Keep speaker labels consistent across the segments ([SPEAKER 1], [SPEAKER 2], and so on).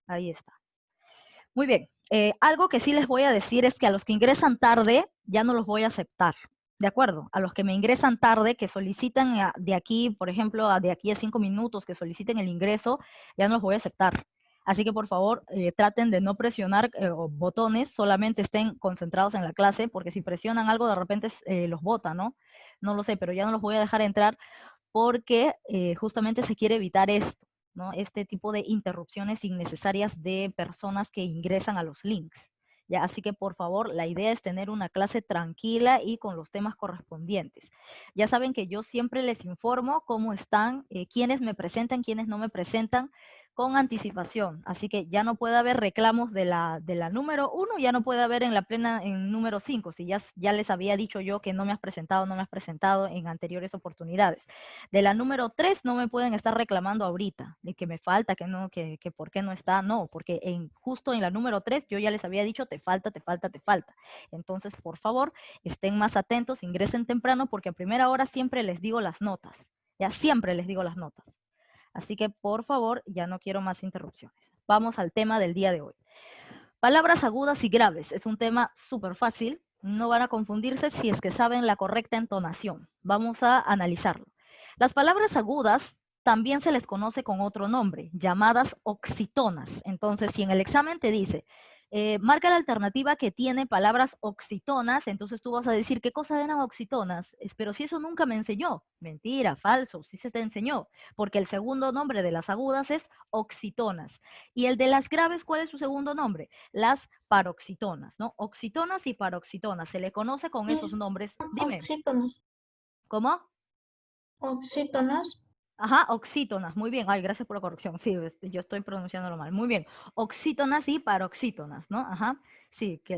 [SPEAKER 1] Ahí está. Muy bien. Algo que sí les voy a decir es que a los que ingresan tarde ya no los voy a aceptar. ¿De acuerdo? A los que me ingresan tarde, que solicitan de aquí, por ejemplo, de aquí a 5 minutos, que soliciten el ingreso, ya no los voy a aceptar. Así que, por favor, traten de no presionar botones, solamente estén concentrados en la clase, porque si presionan algo, de repente los botan, ¿no? No lo sé, pero ya no los voy a dejar entrar porque justamente se quiere evitar esto, ¿no? Este tipo de interrupciones innecesarias de personas que ingresan a los links. ¿Ya? Así que, por favor, la idea es tener una clase tranquila y con los temas correspondientes. Ya saben que yo siempre les informo cómo están, quiénes me presentan, quiénes no me presentan, con anticipación. Así que ya no puede haber reclamos de la número 1, ya no puede haber en la plena en número 5, si ya les había dicho yo que no me has presentado en anteriores oportunidades. De la número 3 no me pueden estar reclamando ahorita, de que me falta, que no, que por qué no está, no, porque justo en la número 3 yo ya les había dicho te falta, te falta, te falta. Entonces, por favor, estén más atentos, ingresen temprano, porque a primera hora siempre les digo las notas, ya siempre les digo las notas. Así que, por favor, ya no quiero más interrupciones. Vamos al tema del día de hoy. Palabras agudas y graves. Es un tema súper fácil. No van a confundirse si es que saben la correcta entonación. Vamos a analizarlo. Las palabras agudas también se les conoce con otro nombre, llamadas oxítonas. Entonces, si en el examen te dice, marca la alternativa que tiene palabras oxítonas, entonces tú vas a decir, ¿qué cosa eran oxítonas? Pero si eso nunca me enseñó. Mentira, falso, sí se te enseñó, porque el segundo nombre de las agudas es oxítonas. Y el de las graves, ¿cuál es su segundo nombre? Las paroxítonas, ¿no? Oxítonas y paroxítonas, se le conoce con esos nombres. Dime.
[SPEAKER 2] Oxítonos.
[SPEAKER 1] ¿Cómo?
[SPEAKER 2] Oxítonos.
[SPEAKER 1] Ajá, oxítonas, muy bien. Ay, gracias por la corrección. Sí, yo estoy pronunciándolo mal. Muy bien. Oxítonas y paroxítonas, ¿no? Ajá. Sí, que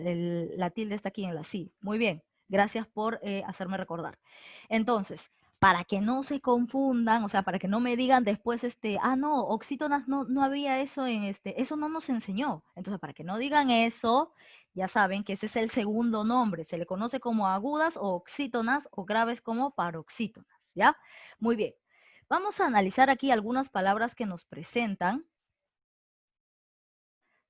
[SPEAKER 1] la tilde está aquí en la sí. Muy bien. Gracias por hacerme recordar. Entonces, para que no se confundan, o sea, para que no me digan después, no, oxítonas no había eso eso no nos enseñó. Entonces, para que no digan eso, ya saben que ese es el segundo nombre. Se le conoce como agudas o oxítonas o graves como paroxítonas, ¿ya? Muy bien. Vamos a analizar aquí algunas palabras que nos presentan.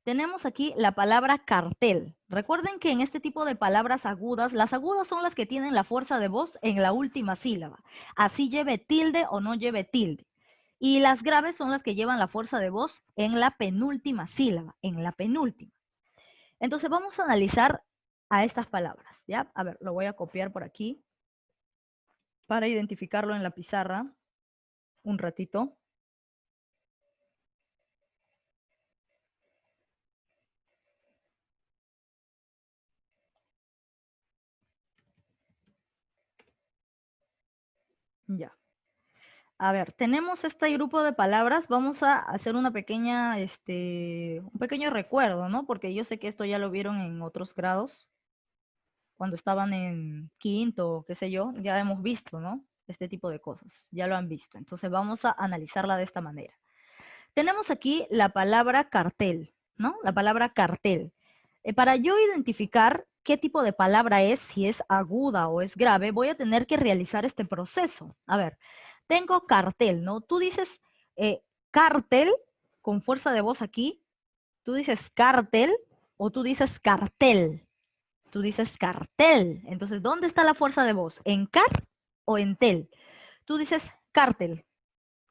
[SPEAKER 1] Tenemos aquí la palabra cartel. Recuerden que en este tipo de palabras agudas, las agudas son las que tienen la fuerza de voz en la última sílaba. Así lleve tilde o no lleve tilde. Y las graves son las que llevan la fuerza de voz en la penúltima sílaba, en la penúltima. Entonces vamos a analizar a estas palabras, ¿ya? A ver, lo voy a copiar por aquí para identificarlo en la pizarra un ratito. Ya. A ver, tenemos este grupo de palabras, vamos a hacer una pequeña, un pequeño recuerdo, ¿no? Porque yo sé que esto ya lo vieron en otros grados, cuando estaban en quinto, qué sé yo, ya hemos visto, ¿no? Este tipo de cosas, ya lo han visto. Entonces vamos a analizarla de esta manera. Tenemos aquí la palabra cartel, ¿no? La palabra cartel. Para yo identificar qué tipo de palabra es, si es aguda o es grave, voy a tener que realizar este proceso. A ver, tengo cartel, ¿no? Tú dices cartel con fuerza de voz aquí, tú dices cartel o tú dices cartel. Tú dices cartel. Entonces, ¿dónde está la fuerza de voz? ¿En car o en tel? Tú dices cartel,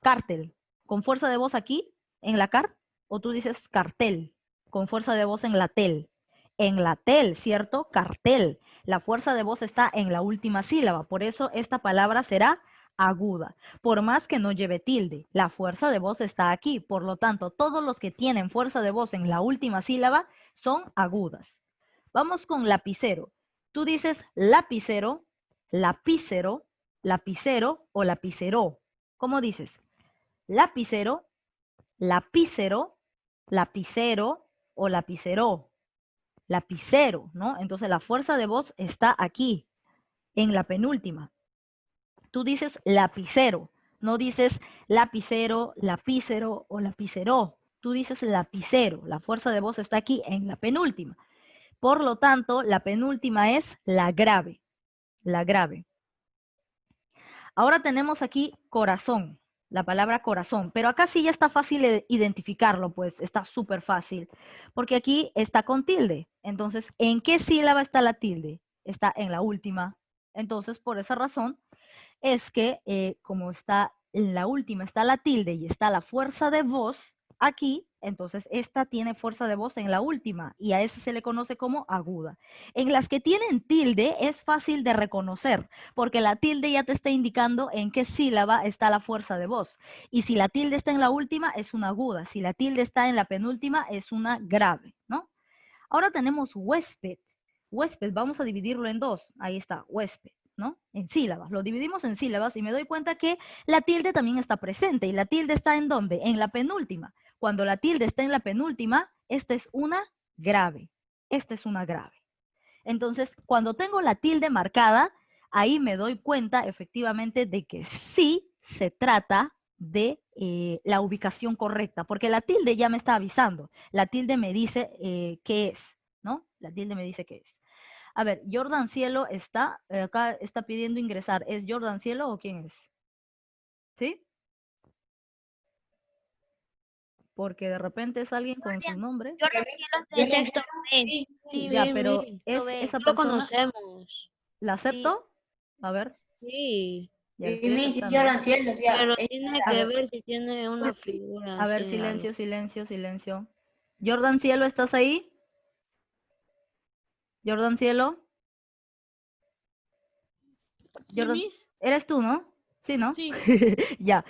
[SPEAKER 1] cartel, con fuerza de voz aquí, en la car, o tú dices cartel, con fuerza de voz en la tel. En la tel, ¿cierto? Cartel. La fuerza de voz está en la última sílaba, por eso esta palabra será aguda, por más que no lleve tilde. La fuerza de voz está aquí, por lo tanto, todos los que tienen fuerza de voz en la última sílaba son agudas. Vamos con lapicero. Tú dices lapicero, lapicero, lapicero o lapicero. ¿Cómo dices? Lapicero, lapicero, lapicero o lapicero. Lapicero, ¿no? Entonces la fuerza de voz está aquí, en la penúltima. Tú dices lapicero, no dices lapicero, lapicero o lapicero. Tú dices lapicero, la fuerza de voz está aquí en la penúltima. Por lo tanto, la penúltima es la grave, la grave. Ahora tenemos aquí corazón. La palabra corazón. Pero acá sí ya está fácil identificarlo, pues está súper fácil. Porque aquí está con tilde. Entonces, ¿en qué sílaba está la tilde? Está en la última. Entonces, por esa razón, es que como está en la última, está la tilde y está la fuerza de voz aquí, entonces esta tiene fuerza de voz en la última y a ese se le conoce como aguda. En las que tienen tilde es fácil de reconocer porque la tilde ya te está indicando en qué sílaba está la fuerza de voz. Y si la tilde está en la última es una aguda, si la tilde está en la penúltima es una grave, ¿no? Ahora tenemos huésped. Huésped, vamos a dividirlo en dos. Ahí está, huésped, ¿no? En sílabas. Lo dividimos en sílabas y me doy cuenta que la tilde también está presente. ¿Y la tilde está en dónde? En la penúltima. Cuando la tilde está en la penúltima, esta es una grave. Esta es una grave. Entonces, cuando tengo la tilde marcada, ahí me doy cuenta efectivamente de que sí se trata de la ubicación correcta, porque la tilde ya me está avisando. La tilde me dice qué es, ¿no? La tilde me dice qué es. A ver, Jordan Cielo está, acá está pidiendo ingresar. ¿Es Jordan Cielo o quién es? ¿Sí? Porque de repente es alguien con su nombre.
[SPEAKER 3] Jordan Cielo es de sexto B.
[SPEAKER 4] Sí,
[SPEAKER 1] Ya,
[SPEAKER 4] bien,
[SPEAKER 1] pero
[SPEAKER 4] bien.
[SPEAKER 1] es
[SPEAKER 3] Lo
[SPEAKER 1] esa
[SPEAKER 4] Lo
[SPEAKER 1] persona,
[SPEAKER 4] conocemos.
[SPEAKER 1] ¿la
[SPEAKER 3] Sí.
[SPEAKER 1] acepto? A ver,
[SPEAKER 4] Sí.
[SPEAKER 1] ya le
[SPEAKER 2] Y
[SPEAKER 1] estoy
[SPEAKER 2] mi
[SPEAKER 1] aceptando.
[SPEAKER 2] señora Cielo, o sea,
[SPEAKER 4] Pero
[SPEAKER 2] es-
[SPEAKER 4] tiene
[SPEAKER 2] a
[SPEAKER 4] que
[SPEAKER 2] ver,
[SPEAKER 4] ver si tiene una figura
[SPEAKER 1] A ver,
[SPEAKER 4] así.
[SPEAKER 1] silencio, silencio, silencio. Jordan Cielo, ¿estás ahí? Jordan Cielo.
[SPEAKER 5] Sí,
[SPEAKER 1] Jordan,
[SPEAKER 5] Miss.
[SPEAKER 1] ¿eres tú, no? Sí, ¿no?
[SPEAKER 5] Sí.
[SPEAKER 1] Ya.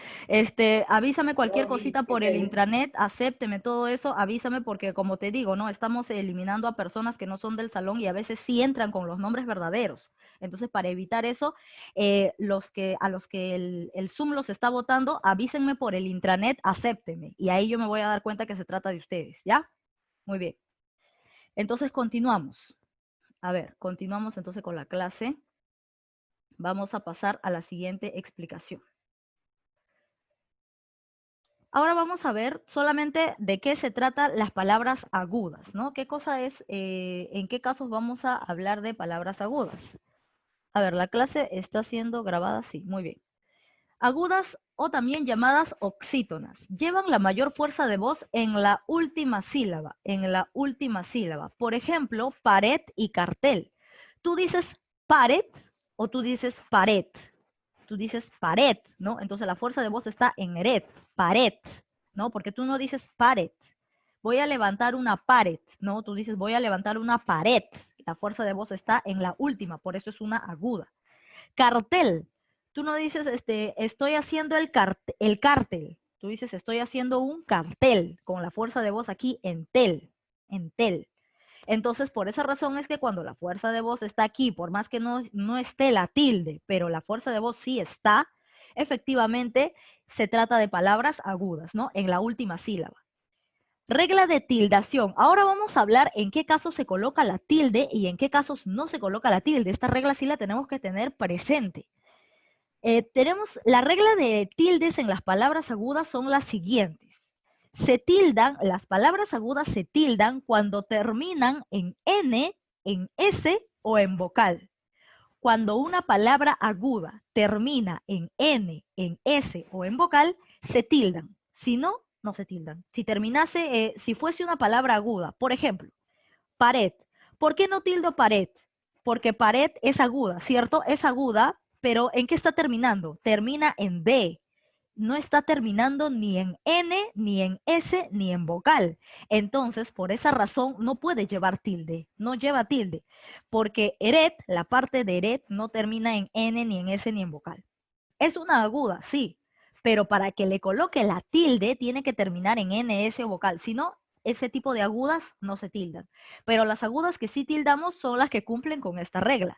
[SPEAKER 1] Avísame cualquier cosita por el intranet, acépteme todo eso, avísame porque como te digo, ¿no? Estamos eliminando a personas que no son del salón y a veces sí entran con los nombres verdaderos. Entonces, para evitar eso, a los que el Zoom los está votando, avísenme por el intranet, acépteme. Y ahí yo me voy a dar cuenta que se trata de ustedes, ¿ya? Muy bien. Entonces, continuamos. A ver, continuamos entonces con la clase. Vamos a pasar a la siguiente explicación. Ahora vamos a ver solamente de qué se tratan las palabras agudas, ¿no? ¿Qué cosa es, en qué casos vamos a hablar de palabras agudas? A ver, la clase está siendo grabada, sí, muy bien. Agudas o también llamadas oxítonas. Llevan la mayor fuerza de voz en la última sílaba, en la última sílaba. Por ejemplo, pared y cartel. Tú dices pared o tú dices pared. Tú dices pared, ¿no? Entonces la fuerza de voz está en red, pared, ¿no? Porque tú no dices pared. Voy a levantar una pared, ¿no? Tú dices voy a levantar una pared. La fuerza de voz está en la última, por eso es una aguda. Cartel. Tú no dices, estoy haciendo el cártel. Tú dices, estoy haciendo un cartel, con la fuerza de voz aquí en tel, en tel. Entonces, por esa razón es que cuando la fuerza de voz está aquí, por más que no esté la tilde, pero la fuerza de voz sí está, efectivamente se trata de palabras agudas, ¿no? En la última sílaba. Regla de tildación. Ahora vamos a hablar en qué casos se coloca la tilde y en qué casos no se coloca la tilde. Esta regla sí la tenemos que tener presente. Tenemos la regla de tildes en las palabras agudas son las siguientes. Se tildan, las palabras agudas se tildan cuando terminan en N, en S o en vocal. Cuando una palabra aguda termina en N, en S o en vocal, se tildan. Si no, no se tildan. Si terminase, si fuese una palabra aguda, por ejemplo, pared. ¿Por qué no tildo pared? Porque pared es aguda, ¿cierto? Es aguda, pero ¿en qué está terminando? Termina en D. No está terminando ni en N, ni en S, ni en vocal. Entonces, por esa razón, no puede llevar tilde, no lleva tilde, porque eret, la parte de eret, no termina en N, ni en S, ni en vocal. Es una aguda, sí, pero para que le coloque la tilde, tiene que terminar en N, S o vocal. Si no, ese tipo de agudas no se tildan. Pero las agudas que sí tildamos son las que cumplen con esta regla.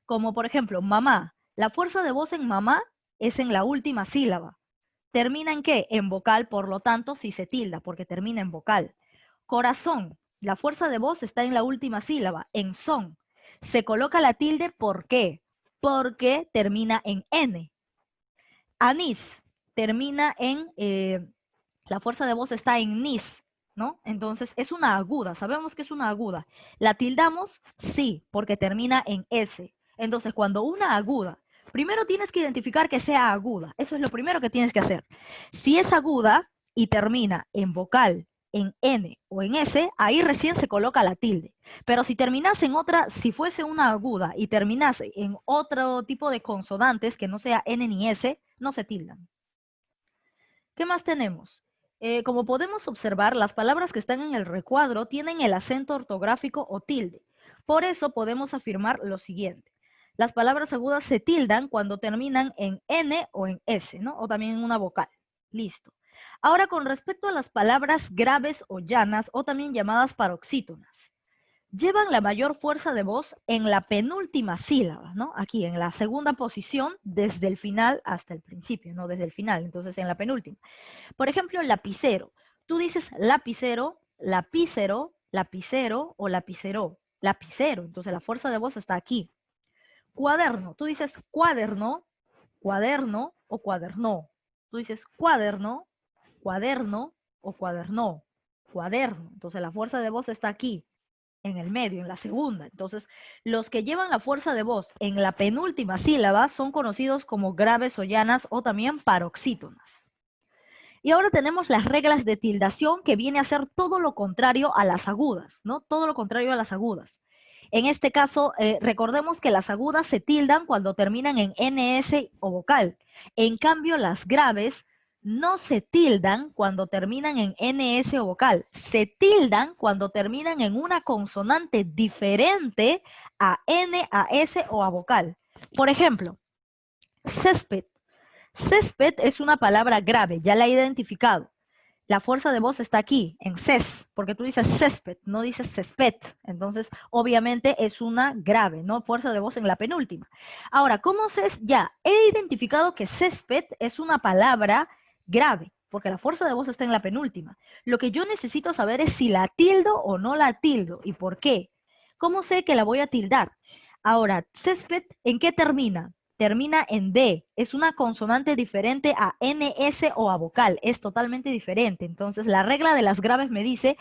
[SPEAKER 1] Como por ejemplo, mamá. La fuerza de voz en mamá es en la última sílaba. ¿Termina en qué? En vocal, por lo tanto, si se tilda, porque termina en vocal. Corazón. La fuerza de voz está en la última sílaba, en son. Se coloca la tilde, ¿por qué? Porque termina en N. Anís. Termina en, la fuerza de voz está en nis, ¿no? Entonces es una aguda, sabemos que es una aguda. ¿La tildamos? Sí, porque termina en S. Entonces cuando una aguda primero tienes que identificar que sea aguda. Eso es lo primero que tienes que hacer. Si es aguda y termina en vocal, en N o en S, ahí recién se coloca la tilde. Pero si terminase en otra, si fuese una aguda y terminase en otro tipo de consonantes que no sea N ni S, no se tildan. ¿Qué más tenemos? Como podemos observar, las palabras que están en el recuadro tienen el acento ortográfico o tilde. Por eso podemos afirmar lo siguiente. Las palabras agudas se tildan cuando terminan en N o en S, ¿no? O también en una vocal. Listo. Ahora, con respecto a las palabras graves o llanas, o también llamadas paroxítonas, llevan la mayor fuerza de voz en la penúltima sílaba, ¿no? Aquí, en la segunda posición, desde el final hasta el principio, no desde el final, entonces en la penúltima. Por ejemplo, lapicero. Tú dices lapicero, lapicero, lapicero o lapicero. Lapicero, entonces la fuerza de voz está aquí. Cuaderno. Tú dices cuaderno, cuaderno o cuaderno. Tú dices cuaderno, cuaderno o cuaderno. Cuaderno. Entonces la fuerza de voz está aquí, en el medio, en la segunda. Entonces, los que llevan la fuerza de voz en la penúltima sílaba son conocidos como graves o llanas o también paroxítonas. Y ahora tenemos las reglas de tildación, que viene a ser todo lo contrario a las agudas, ¿no? Todo lo contrario a las agudas. En este caso, recordemos que las agudas se tildan cuando terminan en NS o vocal. En cambio, las graves no se tildan cuando terminan en NS o vocal. Se tildan cuando terminan en una consonante diferente a N, a S o a vocal. Por ejemplo, césped. Césped es una palabra grave, ya la he identificado. La fuerza de voz está aquí, en ces, porque tú dices césped, no dices césped. Entonces, obviamente es una grave, ¿no? Fuerza de voz en la penúltima. Ahora, ¿cómo ya he identificado que césped es una palabra grave, porque la fuerza de voz está en la penúltima? Lo que yo necesito saber es si la tildo o no la tildo, y por qué. ¿Cómo sé que la voy a tildar? Ahora, césped, ¿en qué termina? Termina en D, es una consonante diferente a NS o a vocal, es totalmente diferente. Entonces, la regla de las graves me dice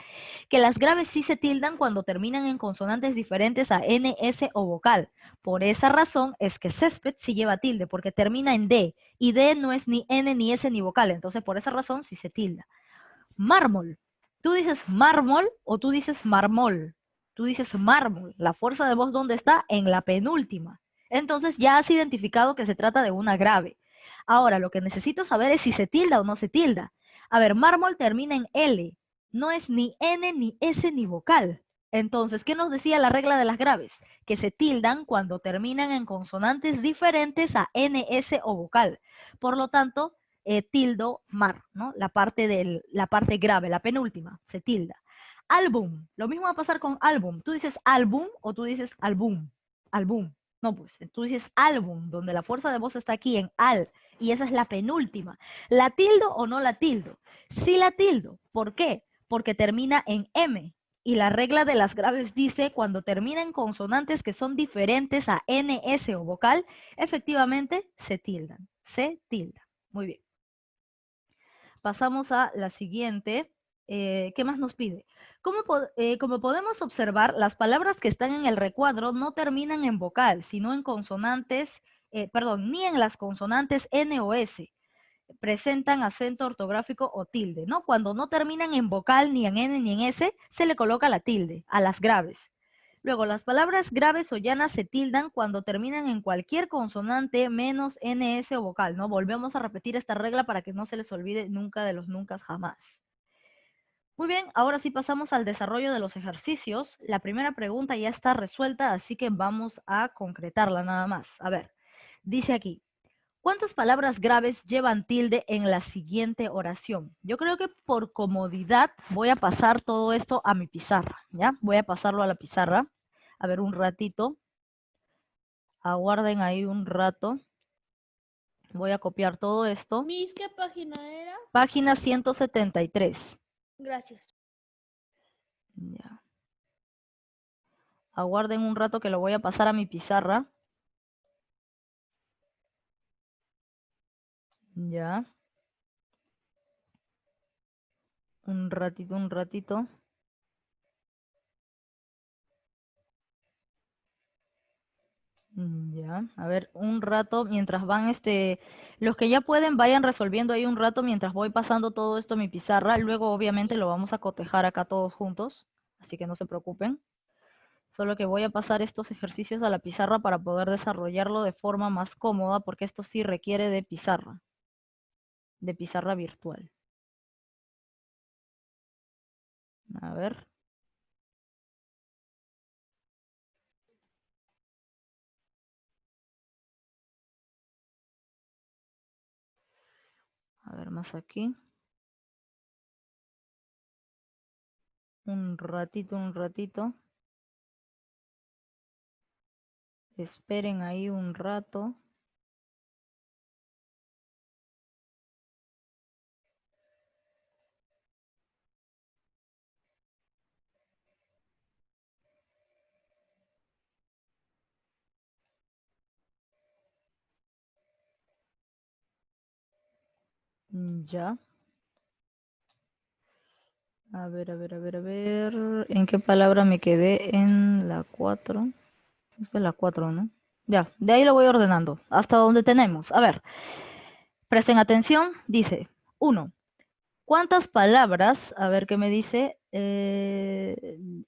[SPEAKER 1] que las graves sí se tildan cuando terminan en consonantes diferentes a NS o vocal. Por esa razón es que césped sí lleva tilde, porque termina en D, y D no es ni N, ni S, ni vocal. Entonces, por esa razón sí se tilda. Mármol. ¿Tú dices mármol o tú dices mármol? Tú dices mármol. La fuerza de voz, ¿dónde está? En la penúltima. Entonces ya has identificado que se trata de una grave. Ahora, lo que necesito saber es si se tilda o no se tilda. A ver, mármol termina en L. No es ni N, ni S, ni vocal. Entonces, ¿qué nos decía la regla de las graves? Que se tildan cuando terminan en consonantes diferentes a N, S o vocal. Por lo tanto, tildo mar, ¿no? La parte grave, la penúltima, se tilda. Álbum, lo mismo va a pasar con álbum. ¿Tú dices álbum o tú dices álbum? Álbum. No, pues tú dices álbum, donde la fuerza de voz está aquí en al, y esa es la penúltima. ¿La tildo o no la tildo? Sí la tildo. ¿Por qué? Porque termina en M. Y la regla de las graves dice, cuando terminan consonantes que son diferentes a N, S o vocal, efectivamente se tildan. Se tildan. Muy bien. Pasamos a la siguiente. ¿Qué más nos pide? Como podemos observar, las palabras que están en el recuadro no terminan en vocal, sino en consonantes, perdón, ni en las consonantes N o S. Presentan acento ortográfico o tilde, ¿no? Cuando no terminan en vocal, ni en N ni en S, se le coloca la tilde a las graves. Luego, las palabras graves o llanas se tildan cuando terminan en cualquier consonante menos NS o vocal, ¿no? Volvemos a repetir esta regla para que no se les olvide nunca de los nunca jamás. Muy bien, ahora sí pasamos al desarrollo de los ejercicios. La primera pregunta ya está resuelta, así que vamos a concretarla nada más. A ver, dice aquí, ¿cuántas palabras graves llevan tilde en la siguiente oración? Yo creo que por comodidad voy a pasar todo esto a mi pizarra, ¿ya? Voy a pasarlo a la pizarra. A ver, un ratito. Aguarden ahí un rato. Voy a copiar todo esto.
[SPEAKER 2] Miss, ¿qué página era?
[SPEAKER 1] Página 173.
[SPEAKER 2] Gracias.
[SPEAKER 1] Ya. Aguarden un rato que lo voy a pasar a mi pizarra. Ya. Un ratito, un ratito. Ya, a ver, un rato mientras van, los que ya pueden vayan resolviendo ahí un rato mientras voy pasando todo esto a mi pizarra. Luego obviamente lo vamos a cotejar acá todos juntos, así que no se preocupen. Solo que voy a pasar estos ejercicios a la pizarra para poder desarrollarlo de forma más cómoda, porque esto sí requiere de pizarra virtual. A ver. A ver, más aquí. Un ratito, un ratito. Esperen ahí un rato. Ya. A ver, a ver, a ver, a ver. ¿En qué palabra me quedé? En la 4. Esta es la 4, ¿no? Ya, de ahí lo voy ordenando. Hasta donde tenemos. A ver, presten atención. Dice, 1. ¿Cuántas palabras? A ver qué me dice.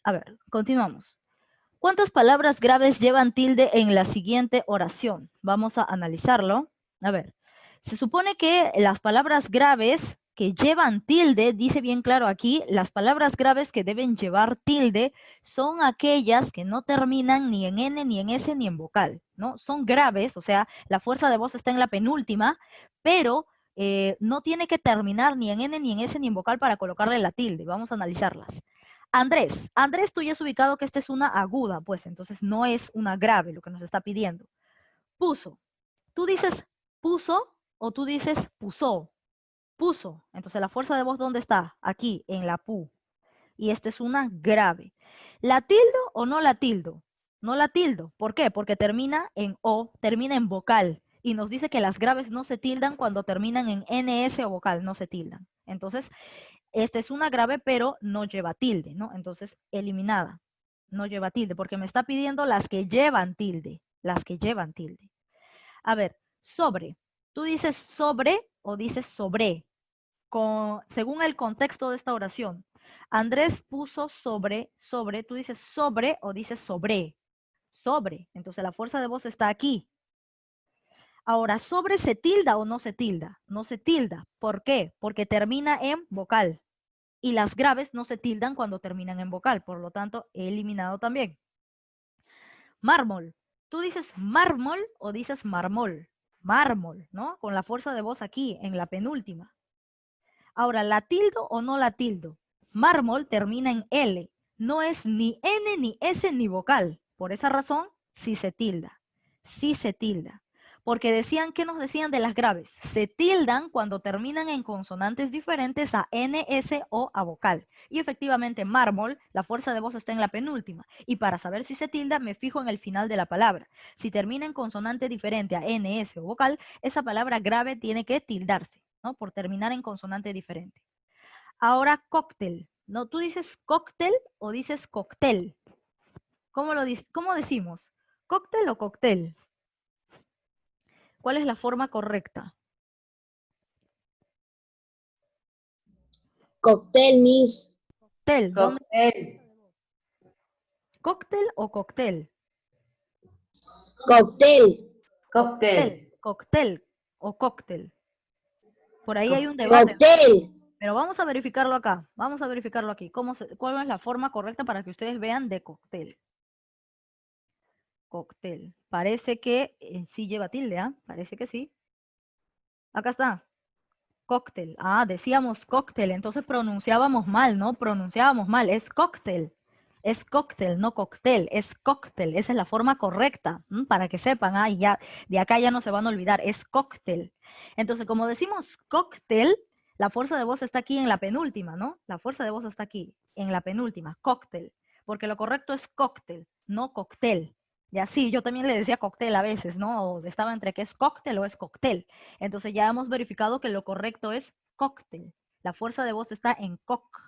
[SPEAKER 1] A ver, continuamos. ¿Cuántas palabras graves llevan tilde en la siguiente oración? Vamos a analizarlo. A ver, se supone que las palabras graves que llevan tilde, dice bien claro aquí, las palabras graves que deben llevar tilde son aquellas que no terminan ni en N, ni en S, ni en vocal, ¿no? Son graves, o sea, la fuerza de voz está en la penúltima, pero no tiene que terminar ni en N, ni en S, ni en vocal para colocarle la tilde. Vamos a analizarlas. Andrés, Andrés, tú ya has ubicado que esta es una aguda, pues entonces no es una grave lo que nos está pidiendo. Puso. ¿Tú dices puso o tú dices puso? Puso. Entonces la fuerza de voz, ¿dónde está? Aquí, en la pu. Y esta es una grave. ¿La tildo o no la tildo? No la tildo. ¿Por qué? Porque termina en O, termina en vocal. Y nos dice que las graves no se tildan cuando terminan en NS o vocal, no se tildan. Entonces, esta es una grave, pero no lleva tilde, ¿no? Entonces, eliminada. No lleva tilde, porque me está pidiendo las que llevan tilde. Las que llevan tilde. A ver, sobre. ¿Tú dices sobre o dices sobre? Según el contexto de esta oración. Andrés puso sobre. ¿Tú dices sobre o dices sobre? Sobre. Entonces, la fuerza de voz está aquí. Ahora, ¿sobre se tilda o no se tilda? No se tilda. ¿Por qué? Porque termina en vocal. Y las graves no se tildan cuando terminan en vocal, por lo tanto, he eliminado también. Mármol. ¿Tú dices mármol o dices mármol? Mármol, ¿no? Con la fuerza de voz aquí, en la penúltima. Ahora, ¿la tildo o no la tildo? Mármol termina en L. No es ni N, ni S, ni vocal. Por esa razón, sí se tilda. Sí se tilda. Porque decían, ¿qué nos decían de las graves? Se tildan cuando terminan en consonantes diferentes a N, S o a vocal. Y efectivamente, mármol, la fuerza de voz está en la penúltima. Y para saber si se tilda, me fijo en el final de la palabra. Si termina en consonante diferente a N, S o vocal, esa palabra grave tiene que tildarse, ¿no? Por terminar en consonante diferente. Ahora, cóctel. ¿No? ¿Tú dices cóctel o dices cóctel? ¿Cómo decimos? ¿Cóctel o cóctel? ¿Cuál es la forma correcta?
[SPEAKER 5] Cóctel, Miss.
[SPEAKER 1] Cóctel. ¿Dónde?
[SPEAKER 6] Cóctel.
[SPEAKER 1] ¿Cóctel o cóctel?
[SPEAKER 5] Cóctel.
[SPEAKER 6] Cóctel.
[SPEAKER 1] Cóctel o cóctel. Por ahí hay un debate.
[SPEAKER 5] Cóctel.
[SPEAKER 1] Pero vamos a verificarlo acá. Vamos a verificarlo aquí. ¿Cuál es la forma correcta para que ustedes vean de cóctel? Cóctel. Parece que sí lleva tilde, ¿ah? Parece que sí. Acá está. Cóctel. Ah, decíamos cóctel, entonces pronunciábamos mal, ¿no? Pronunciábamos mal. Es cóctel. Es cóctel, no cóctel. Es cóctel. Esa es la forma correcta, para que sepan. Ah, y ya, de acá ya no se van a olvidar. Es cóctel. Entonces, como decimos cóctel, la fuerza de voz está aquí en la penúltima, ¿no? La fuerza de voz está aquí, en la penúltima. Cóctel. Porque lo correcto es cóctel, no cóctel. Y así, yo también le decía cóctel a veces, ¿no? O estaba entre que es cóctel o es cóctel. Entonces ya hemos verificado que lo correcto es cóctel. La fuerza de voz está en coc.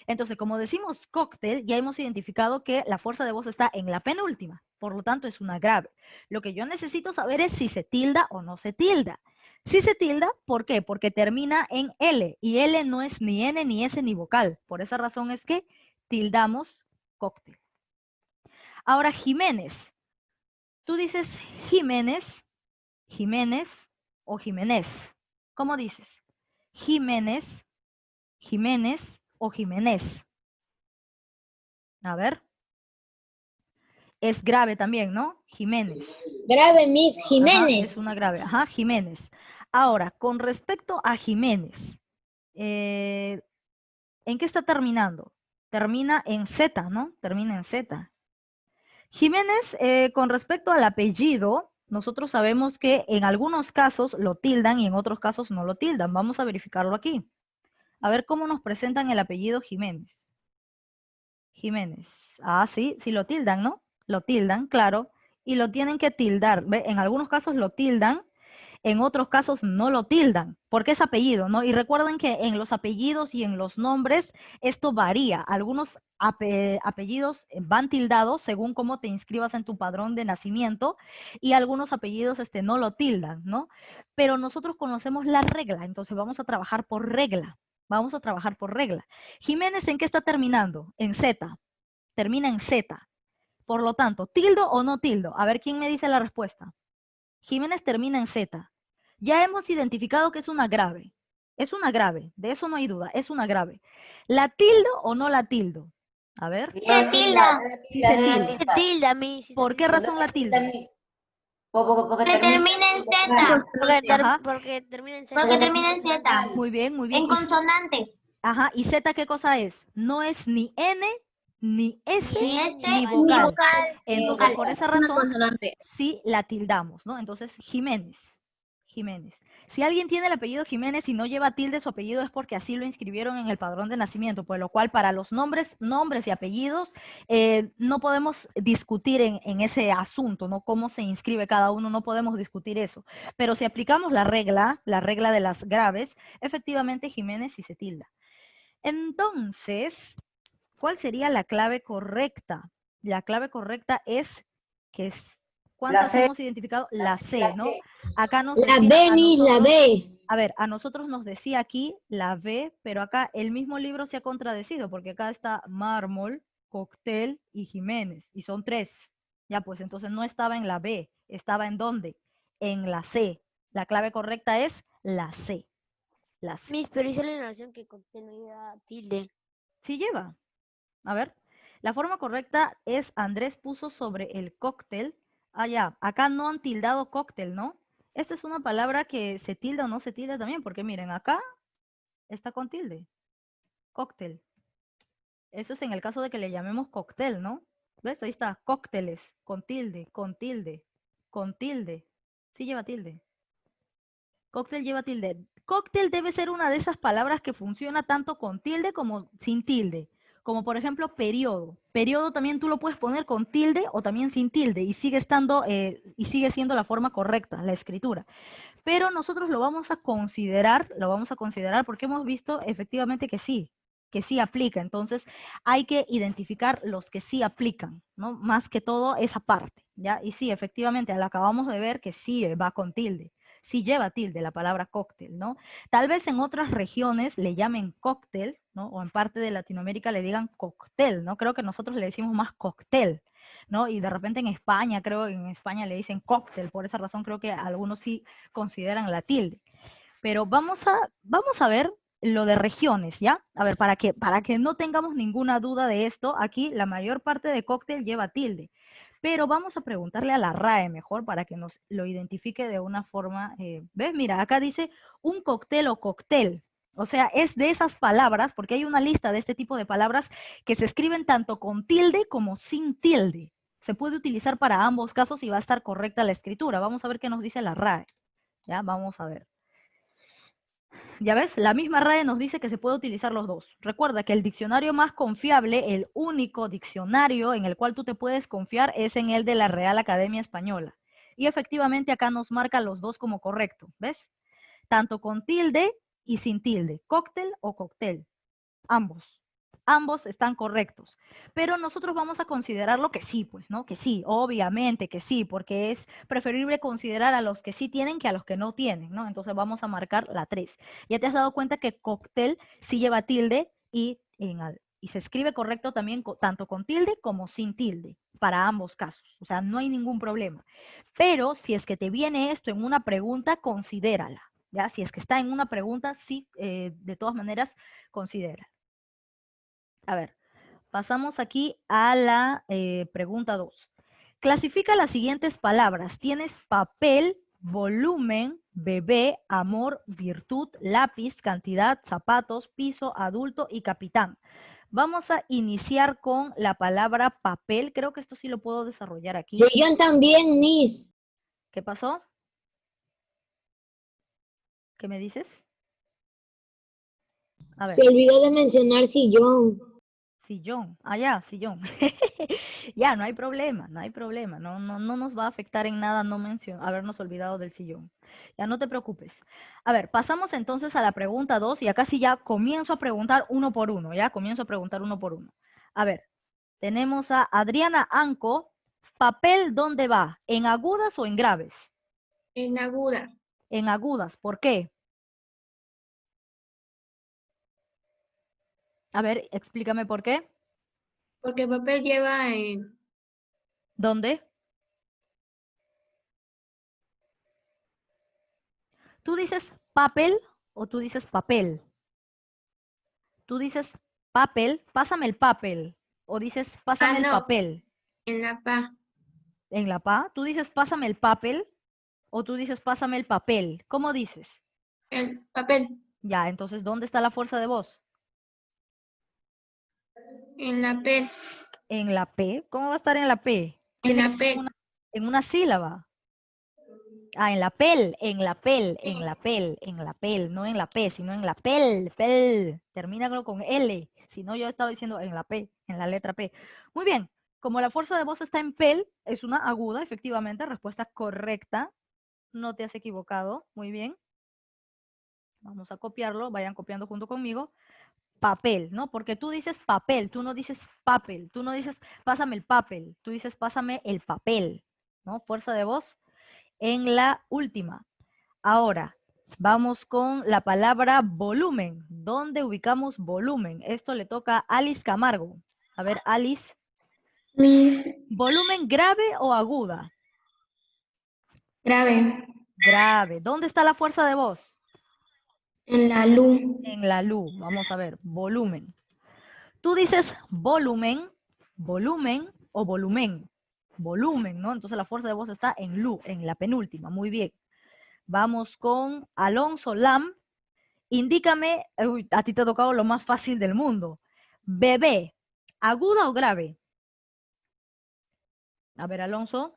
[SPEAKER 1] Entonces, como decimos cóctel, ya hemos identificado que la fuerza de voz está en la penúltima, por lo tanto es una grave. Lo que yo necesito saber es si se tilda o no se tilda. Si se tilda, ¿por qué? Porque termina en L, y L no es ni N, ni S, ni vocal. Por esa razón es que tildamos cóctel. Ahora, Jiménez. Tú dices Jiménez, Jiménez o Jiménez. ¿Cómo dices? Jiménez, Jiménez o Jiménez. A ver. Es grave también, ¿no? Jiménez.
[SPEAKER 5] Grave, Miss
[SPEAKER 1] Ajá,
[SPEAKER 5] Jiménez.
[SPEAKER 1] es una grave. Ajá, Jiménez. Ahora, con respecto a Jiménez, ¿en qué está terminando? Termina en Z, ¿no? Termina en Z. Jiménez, con respecto al apellido, nosotros sabemos que en algunos casos lo tildan y en otros casos no lo tildan. Vamos a verificarlo aquí. A ver cómo nos presentan el apellido Jiménez. Jiménez. Ah, sí, sí lo tildan, ¿no? Lo tildan, claro. Y lo tienen que tildar. ¿Ve? En algunos casos lo tildan, en otros casos no lo tildan, porque es apellido, ¿no? Y recuerden que en los apellidos y en los nombres esto varía. Algunos apellidos van tildados según cómo te inscribas en tu padrón de nacimiento y algunos apellidos no lo tildan, ¿no? Pero nosotros conocemos la regla, entonces vamos a trabajar por regla. Vamos a trabajar por regla. Jiménez, ¿en qué está terminando? En Z. Termina en Z. Por lo tanto, ¿tildo o no tildo? A ver, ¿quién me dice la respuesta? Jiménez termina en Z. Ya hemos identificado que es una grave. Es una grave, de eso no hay duda, es una grave. ¿La tildo o no la tildo? A ver.
[SPEAKER 3] Se tilda.
[SPEAKER 1] Sí se tilda.
[SPEAKER 4] Se tilda, mi.
[SPEAKER 1] ¿Por qué razón la tildo?
[SPEAKER 3] Se termina en Z.
[SPEAKER 1] Ajá.
[SPEAKER 4] Porque termina en Z.
[SPEAKER 3] Porque termina en Z.
[SPEAKER 1] Muy bien, muy bien.
[SPEAKER 3] En consonantes.
[SPEAKER 1] Ajá, ¿y Z qué cosa es? No es ni N, ni S,
[SPEAKER 3] Ni S,
[SPEAKER 1] ni
[SPEAKER 3] ni
[SPEAKER 1] vocal.
[SPEAKER 3] vocal.
[SPEAKER 1] Entonces, por esa razón,
[SPEAKER 5] consonante.
[SPEAKER 1] sí la tildamos, ¿no? Entonces, Jiménez. Jiménez. Si alguien tiene el apellido Jiménez y no lleva tilde su apellido es porque así lo inscribieron en el padrón de nacimiento, por lo cual para los nombres y apellidos no podemos discutir en ese asunto, ¿no? Cómo se inscribe cada uno, no podemos discutir eso. Pero si aplicamos la regla de las graves, efectivamente Jiménez sí se tilda. Entonces, ¿cuál sería la clave correcta? La clave correcta es que ¿cuántas hemos identificado? La C, ¿no? Acá nos
[SPEAKER 5] La
[SPEAKER 1] decía
[SPEAKER 5] B,
[SPEAKER 1] a
[SPEAKER 5] Miss, la
[SPEAKER 1] nosotros,
[SPEAKER 5] B.
[SPEAKER 1] a ver, a nosotros nos decía aquí la B, pero acá el mismo libro se ha contradecido, porque acá está Mármol, Cóctel y Jiménez, y son 3. Ya, pues entonces no estaba en la B, estaba ¿en dónde? En la C. La clave correcta es la C. La C.
[SPEAKER 4] Mis, pero hice la narración que contenía tilde.
[SPEAKER 1] Sí lleva. A ver, la forma correcta es Andrés puso sobre el cóctel. Ah, ya, acá no han tildado cóctel, ¿no? Esta es una palabra que se tilda o no se tilda también, porque miren, acá está con tilde. Cóctel. Eso es en el caso de que le llamemos cóctel, ¿no? ¿Ves? Ahí está, cócteles, con tilde, con tilde, con tilde. Sí lleva tilde. Cóctel lleva tilde. Cóctel debe ser una de esas palabras que funciona tanto con tilde como sin tilde. Como por ejemplo periodo. Periodo también tú lo puedes poner con tilde o también sin tilde y sigue estando y sigue siendo la forma correcta, la escritura. Pero nosotros lo vamos a considerar porque hemos visto efectivamente que sí aplica. Entonces hay que identificar los que sí aplican, ¿no? Más que todo esa parte, ¿ya? Y sí, efectivamente, la acabamos de ver que sí va con tilde. Sí lleva tilde la palabra cóctel, ¿no? Tal vez en otras regiones le llamen cóctel, ¿no? O en parte de Latinoamérica le digan cóctel, ¿no? Creo que nosotros le decimos más cóctel, ¿no? Y de repente en España, creo que en España le dicen cóctel, por esa razón creo que algunos sí consideran la tilde. Pero vamos a ver lo de regiones, ¿ya? A ver, para que no tengamos ninguna duda de esto, aquí la mayor parte de cóctel lleva tilde. Pero vamos a preguntarle a la RAE mejor para que nos lo identifique de una forma, ¿ves? Mira, acá dice un cóctel o cóctel. O sea, es de esas palabras, porque hay una lista de este tipo de palabras que se escriben tanto con tilde como sin tilde. Se puede utilizar para ambos casos y va a estar correcta la escritura. Vamos a ver qué nos dice la RAE. Ya, vamos a ver. Ya ves, la misma RAE nos dice que se puede utilizar los dos. Recuerda que el diccionario más confiable, el único diccionario en el cual tú te puedes confiar es en el de la Real Academia Española. Y efectivamente acá nos marca los dos como correcto, ¿ves? Tanto con tilde y sin tilde, cóctel o cóctel, ambos. ambos están correctos. Pero nosotros vamos a considerarlo que sí, pues, ¿no? Que sí, obviamente que sí, porque es preferible considerar a los que sí tienen que a los que no tienen, ¿no? Entonces vamos a marcar la 3. Ya te has dado cuenta que cóctel sí lleva tilde y se escribe correcto también tanto con tilde como sin tilde, para ambos casos. O sea, no hay ningún problema. Pero si es que te viene esto en una pregunta, considérala. ¿Ya? Si es que está en una pregunta, sí, de todas maneras, considera. A ver, pasamos aquí a la pregunta 2. Clasifica las siguientes palabras. Tienes papel, volumen, bebé, amor, virtud, lápiz, cantidad, zapatos, piso, adulto y capitán. Vamos a iniciar con la palabra papel. Creo que esto sí lo puedo desarrollar aquí.
[SPEAKER 5] Sillón también, Miss.
[SPEAKER 1] ¿Qué pasó? ¿Qué me dices? A ver.
[SPEAKER 5] Se olvidó de mencionar sillón.
[SPEAKER 1] Sillón. Ah, ya, sillón. Ya, no hay problema, no hay problema. No nos va a afectar en nada no habernos olvidado del sillón. Ya no te preocupes. A ver, pasamos entonces a la pregunta 2 y acá sí ya comienzo a preguntar uno por uno, ya comienzo a preguntar uno por uno. A ver, tenemos a Adriana Anco. ¿Papel dónde va? ¿En agudas o en graves?
[SPEAKER 5] En aguda.
[SPEAKER 1] En agudas, ¿por qué? A ver, explícame por qué.
[SPEAKER 5] Porque papel lleva en...
[SPEAKER 1] ¿Dónde? ¿Tú dices papel o tú dices papel? Tú dices papel, pásame el papel. O dices pásame el
[SPEAKER 5] no,
[SPEAKER 1] papel.
[SPEAKER 5] en la pa.
[SPEAKER 1] En la pa, tú dices pásame el papel o tú dices pásame el papel. ¿Cómo dices?
[SPEAKER 5] El papel.
[SPEAKER 1] Ya, entonces, ¿dónde está la fuerza de voz?
[SPEAKER 5] En la P.
[SPEAKER 1] En la P. ¿Cómo va a estar en la P?
[SPEAKER 5] En
[SPEAKER 1] Tiene que
[SPEAKER 5] la
[SPEAKER 1] estar
[SPEAKER 5] P.
[SPEAKER 1] en una sílaba. Ah, en la pel, en la pel, en la pel, en la pel, no en la P, sino en la pel, pel. Termina con L. Si no, yo estaba diciendo en la P, en la letra P. Muy bien. Como la fuerza de voz está en pel, es una aguda, efectivamente, respuesta correcta. No te has equivocado. Muy bien. Vamos a copiarlo, vayan copiando junto conmigo. Papel, ¿no? Porque tú dices papel, tú no dices papel, tú no dices pásame el papel, tú dices pásame el papel, ¿no? Fuerza de voz en la última. Ahora, vamos con la palabra volumen. ¿Dónde ubicamos volumen? Esto le toca a Alice Camargo. A ver, Alice.
[SPEAKER 5] Miss.
[SPEAKER 1] ¿Volumen grave o aguda?
[SPEAKER 5] Grave.
[SPEAKER 1] Grave. ¿Dónde está la fuerza de voz?
[SPEAKER 5] En la luz.
[SPEAKER 1] En la luz. Vamos a ver, volumen. Tú dices volumen, volumen o volumen. Volumen, ¿no? Entonces la fuerza de voz está en lu, en la penúltima. Muy bien. Vamos con Alonso Lam. Indícame, uy, a ti te ha tocado lo más fácil del mundo. Bebé, ¿aguda o grave? A ver, Alonso.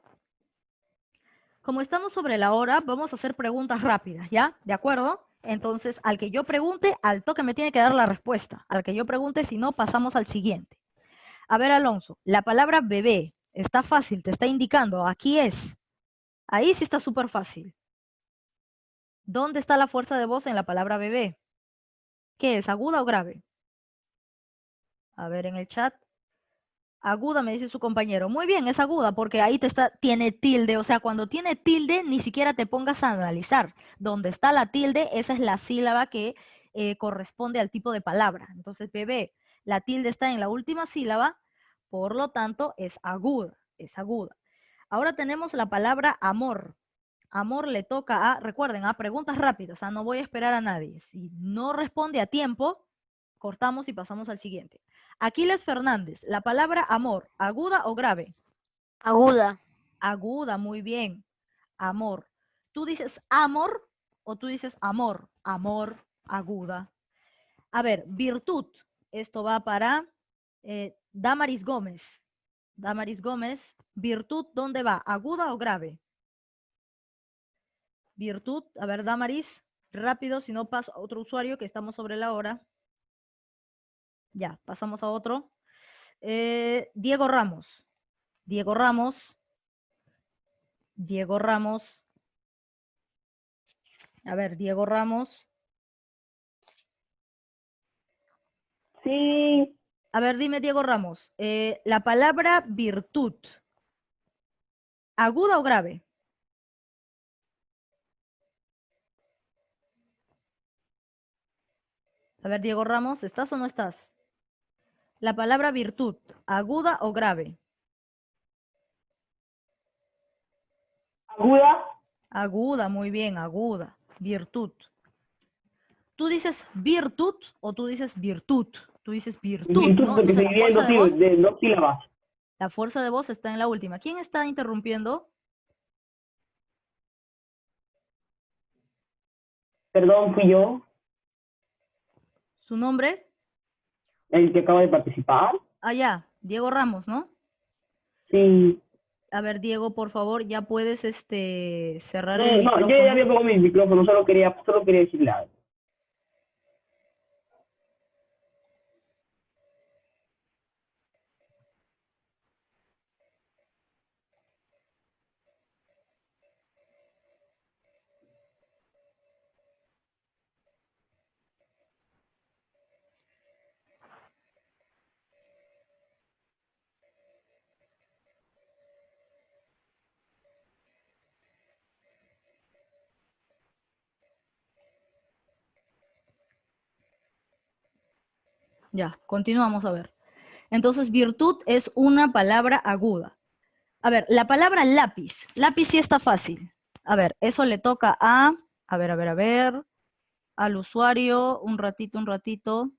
[SPEAKER 1] Como estamos sobre la hora, vamos a hacer preguntas rápidas, ¿ya? ¿De acuerdo? Entonces, al que yo pregunte, al toque me tiene que dar la respuesta. Al que yo pregunte, si no, pasamos al siguiente. A ver, Alonso, la palabra bebé está fácil, te está indicando, aquí es. Ahí sí está súper fácil. ¿Dónde está la fuerza de voz en la palabra bebé? ¿Qué es, aguda o grave? A ver en el chat. Aguda, me dice su compañero. Muy bien, es aguda porque ahí tiene tilde. O sea, cuando tiene tilde, ni siquiera te pongas a analizar. Donde está la tilde, esa es la sílaba que corresponde al tipo de palabra. Entonces, bebé, la tilde está en la última sílaba, por lo tanto, es aguda, es aguda. Ahora tenemos la palabra amor. Amor le toca a, recuerden, a preguntas rápidas, o sea, no voy a esperar a nadie. Si no responde a tiempo, cortamos y pasamos al siguiente. Aquiles Fernández, la palabra amor, ¿aguda o grave?
[SPEAKER 4] Aguda.
[SPEAKER 1] Aguda, muy bien. Amor. ¿Tú dices amor o tú dices amor? Amor, aguda. A ver, virtud. Esto va para Damaris Gómez. Damaris Gómez, virtud, ¿dónde va? ¿Aguda o grave? Virtud, a ver, Damaris, rápido, si no paso a otro usuario que estamos sobre la hora. Ya, pasamos a otro. Diego Ramos. Diego Ramos. Diego Ramos. A ver, Diego Ramos.
[SPEAKER 5] Sí.
[SPEAKER 1] A ver, dime, Diego Ramos, la palabra virtud, ¿aguda o grave? A ver, Diego Ramos, ¿estás o no estás? La palabra virtud, ¿aguda o grave?
[SPEAKER 6] Aguda.
[SPEAKER 1] Aguda, muy bien, aguda. Virtud. ¿Tú dices virtud o tú dices virtud? Tú dices virtud,
[SPEAKER 6] Virtud,
[SPEAKER 1] ¿no?
[SPEAKER 6] porque
[SPEAKER 1] Entonces
[SPEAKER 6] se
[SPEAKER 1] la
[SPEAKER 6] divide en
[SPEAKER 1] fuerza de voz,
[SPEAKER 6] de dos sílabas.
[SPEAKER 1] la fuerza de voz está en la última. ¿Quién está interrumpiendo?
[SPEAKER 6] Perdón, fui yo
[SPEAKER 1] ¿Su nombre?
[SPEAKER 6] el que acaba de participar.
[SPEAKER 1] Ah, ya, Diego Ramos, ¿no?
[SPEAKER 6] Sí.
[SPEAKER 1] A ver, Diego, por favor, ya puedes cerrar
[SPEAKER 6] No,
[SPEAKER 1] el
[SPEAKER 6] no, yo
[SPEAKER 1] micrófono.
[SPEAKER 6] ya había pegado mi micrófono, solo quería decirle algo.
[SPEAKER 1] Ya, continuamos a ver. Entonces, virtud es una palabra aguda. A ver, la palabra lápiz. Lápiz sí está fácil. A ver, eso le toca a ver, al usuario, un ratito.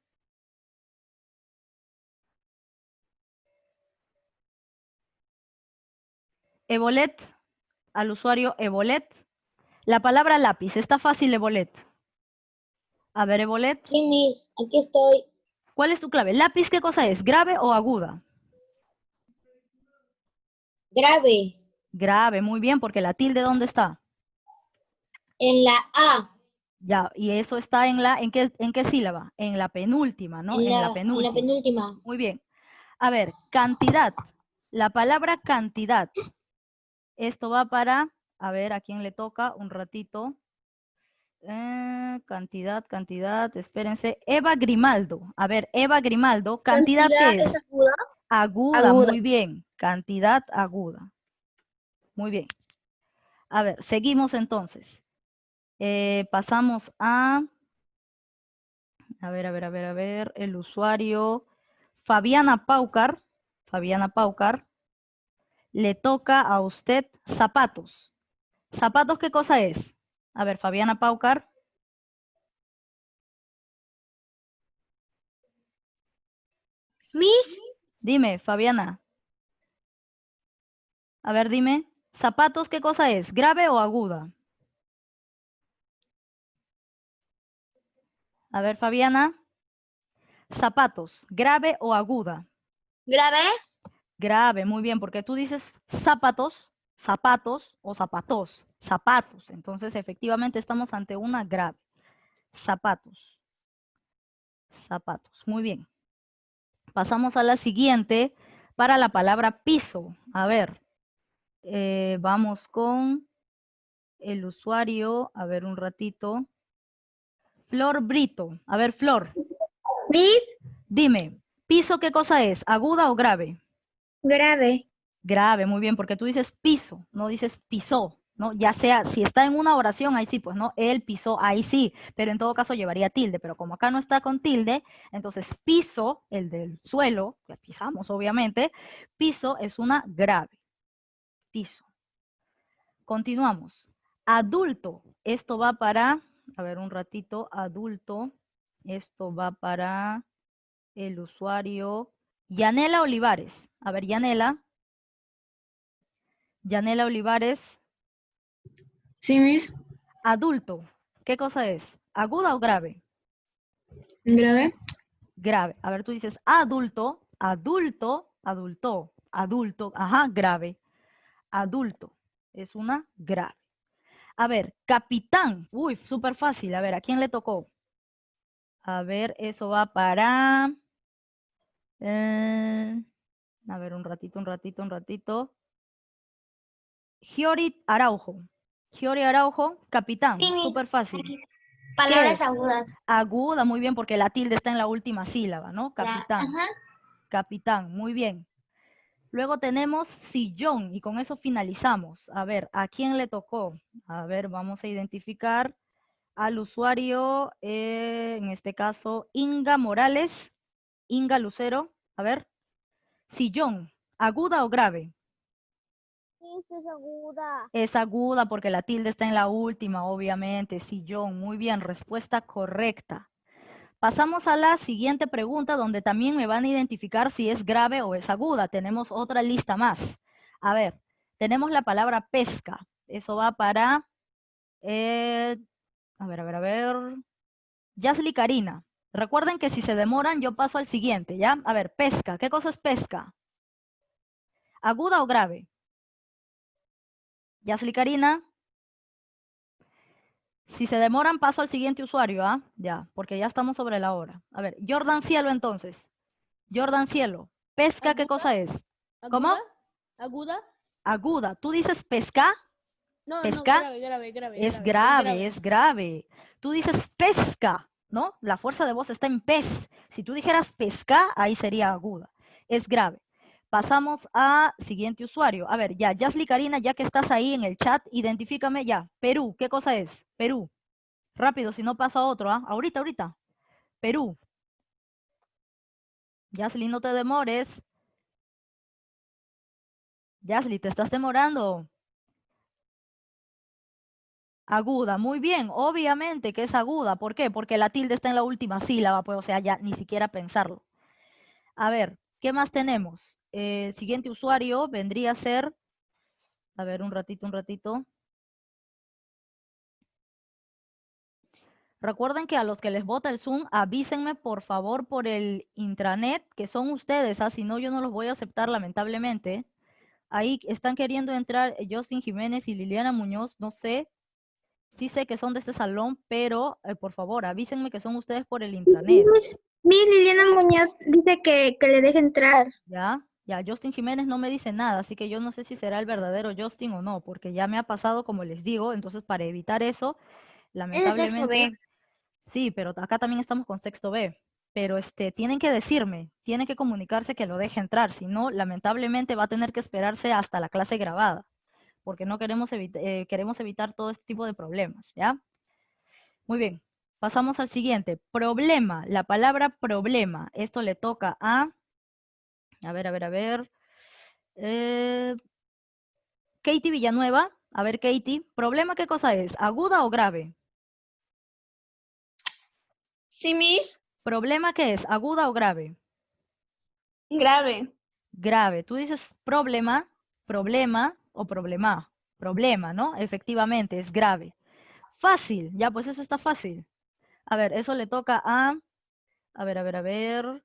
[SPEAKER 1] Ebolet, al usuario Ebolet. La palabra lápiz, está fácil, Ebolet. A ver, Ebolet,
[SPEAKER 3] Sí, Miss, aquí estoy.
[SPEAKER 1] ¿cuál es tu clave? ¿Lápiz qué cosa es? ¿Grave o aguda?
[SPEAKER 3] Grave.
[SPEAKER 1] Grave, muy bien, porque la tilde, ¿dónde está?
[SPEAKER 3] En la A.
[SPEAKER 1] Ya, y eso está ¿en qué sílaba? En la penúltima, ¿no? En la
[SPEAKER 3] En la
[SPEAKER 1] penúltima.
[SPEAKER 3] penúltima.
[SPEAKER 1] Muy bien. A ver, cantidad. La palabra cantidad. Esto va para, a ver, ¿a quién le toca? Un ratito. Cantidad, espérense. Eva Grimaldo. A ver, Eva Grimaldo, ¿cantidad qué es?
[SPEAKER 3] aguda.
[SPEAKER 1] Aguda,
[SPEAKER 3] Aguda.
[SPEAKER 1] muy bien. Cantidad aguda. Muy bien. A ver, seguimos entonces. Pasamos a ver, el usuario Fabiana Paucar. Fabiana Paucar, le toca a usted zapatos. ¿Zapatos qué cosa es? A ver, Fabiana Paucar.
[SPEAKER 2] Miss,
[SPEAKER 1] Dime, Fabiana. A ver, dime. ¿Zapatos qué cosa es? ¿Grave o aguda? A ver, Fabiana. Zapatos, ¿grave o aguda?
[SPEAKER 2] grave.
[SPEAKER 1] Grave, muy bien, porque tú dices zapatos o zapatos, zapatos. Entonces, efectivamente, estamos ante una grave. Zapatos. Zapatos, muy bien. Pasamos a la siguiente para la palabra piso. A ver, vamos con el usuario. A ver, un ratito. Flor Brito. A ver, Flor,
[SPEAKER 5] Miss,
[SPEAKER 1] dime, ¿piso qué cosa es? ¿Aguda o grave?
[SPEAKER 5] grave.
[SPEAKER 1] Grave, muy bien, porque tú dices piso, no dices pisó, ¿no? Ya sea, si está en una oración, ahí sí, pues, ¿no? Él pisó, ahí sí, pero en todo caso llevaría tilde, pero como acá no está con tilde, entonces piso, el del suelo, que pisamos obviamente, piso es una grave, piso. Continuamos. Adulto, esto va para, a ver un ratito, adulto, esto va para el usuario Yanela Olivares. A ver, Yanela Olivares,
[SPEAKER 5] Sí, Miss,
[SPEAKER 1] adulto, ¿qué cosa es? ¿Aguda o grave?
[SPEAKER 5] grave.
[SPEAKER 1] Grave. A ver, tú dices adulto, adulto, ajá, grave. Adulto, es una grave. A ver, capitán, uy, súper fácil. A ver, ¿a quién le tocó? A ver, eso va para... a ver, un ratito. Giori Araujo, capitán,
[SPEAKER 3] Sí, Miss.
[SPEAKER 1] súper fácil.
[SPEAKER 3] Palabras
[SPEAKER 1] es?
[SPEAKER 3] agudas.
[SPEAKER 1] Aguda, muy bien, porque la tilde está en la última sílaba, ¿no?
[SPEAKER 3] Ya,
[SPEAKER 1] Capitán.
[SPEAKER 3] ajá.
[SPEAKER 1] Capitán, muy bien. Luego tenemos sillón y con eso finalizamos. A ver, ¿a quién le tocó? A ver, vamos a identificar al usuario, en este caso, Inga Morales, Inga Lucero. A ver, sillón, ¿aguda o grave?
[SPEAKER 2] Es aguda.
[SPEAKER 1] Es aguda porque la tilde está en la última, obviamente. Sillón, muy bien, respuesta correcta. Pasamos a la siguiente pregunta donde también me van a identificar si es grave o es aguda. Tenemos otra lista más. A ver, tenemos la palabra pesca. Eso va para, a ver. Yasli Karina. Recuerden que si se demoran yo paso al siguiente, ¿ya? A ver, pesca. ¿Qué cosa es pesca? ¿Aguda o grave? Yasli Karina. Si se demoran, paso al siguiente usuario, ¿ah? Ya, porque ya estamos sobre la hora. A ver, Jordan Cielo entonces. Jordan Cielo. ¿Pesca qué
[SPEAKER 2] ¿Aguda?
[SPEAKER 1] cosa es? ¿Cómo?
[SPEAKER 2] ¿Aguda? ¿Aguda?
[SPEAKER 1] Aguda. ¿Tú dices pesca?
[SPEAKER 2] No,
[SPEAKER 1] ¿Pesca?
[SPEAKER 2] no, grave.
[SPEAKER 1] Es grave, es grave. Tú dices pesca, ¿no? La fuerza de voz está en pez. Si tú dijeras pesca, ahí sería aguda. Es grave. Pasamos a siguiente usuario. A ver, ya, Yasli Karina, ya que estás ahí en el chat, identifícame ya. Perú, ¿qué cosa es? Perú. Rápido, si no paso a otro, ¿ah? Ahorita. Perú. Yasli, no te demores. Yasli, te estás demorando. Aguda, muy bien, obviamente que es aguda. ¿Por qué? Porque la tilde está en la última sílaba, pues, o sea, ya ni siquiera pensarlo. A ver, ¿qué más tenemos? Siguiente usuario vendría a ser, a ver, un ratito. Recuerden que a los que les bota el Zoom, avísenme por favor por el intranet, que son ustedes, si no yo no los voy a aceptar lamentablemente. Ahí están queriendo entrar Justin Jiménez y Liliana Muñoz, no sé. Sí sé que son de este salón, pero por favor, avísenme que son ustedes por el intranet.
[SPEAKER 5] Miss Liliana Muñoz dice que le deje entrar.
[SPEAKER 1] Ya, Justin Jiménez no me dice nada, así que yo no sé si será el verdadero Justin o no, porque ya me ha pasado como les digo, entonces para evitar eso, lamentablemente. Sí, pero acá también estamos con sexto B. Pero tienen que decirme, tienen que comunicarse que lo deje entrar, si no, lamentablemente va a tener que esperarse hasta la clase grabada, porque no queremos queremos evitar todo este tipo de problemas, ¿ya? Muy bien, pasamos al siguiente. Problema, la palabra problema. Esto le toca a ver. Katie Villanueva. A ver, Katie, ¿problema qué cosa es? ¿Aguda o grave?
[SPEAKER 3] Sí, Miss.
[SPEAKER 1] ¿Problema qué es? ¿Aguda o grave?
[SPEAKER 5] Grave.
[SPEAKER 1] Grave. Tú dices problema o problema. Problema, ¿no? Efectivamente, es grave. Fácil, ya, pues eso está fácil. A ver, eso le toca a ver.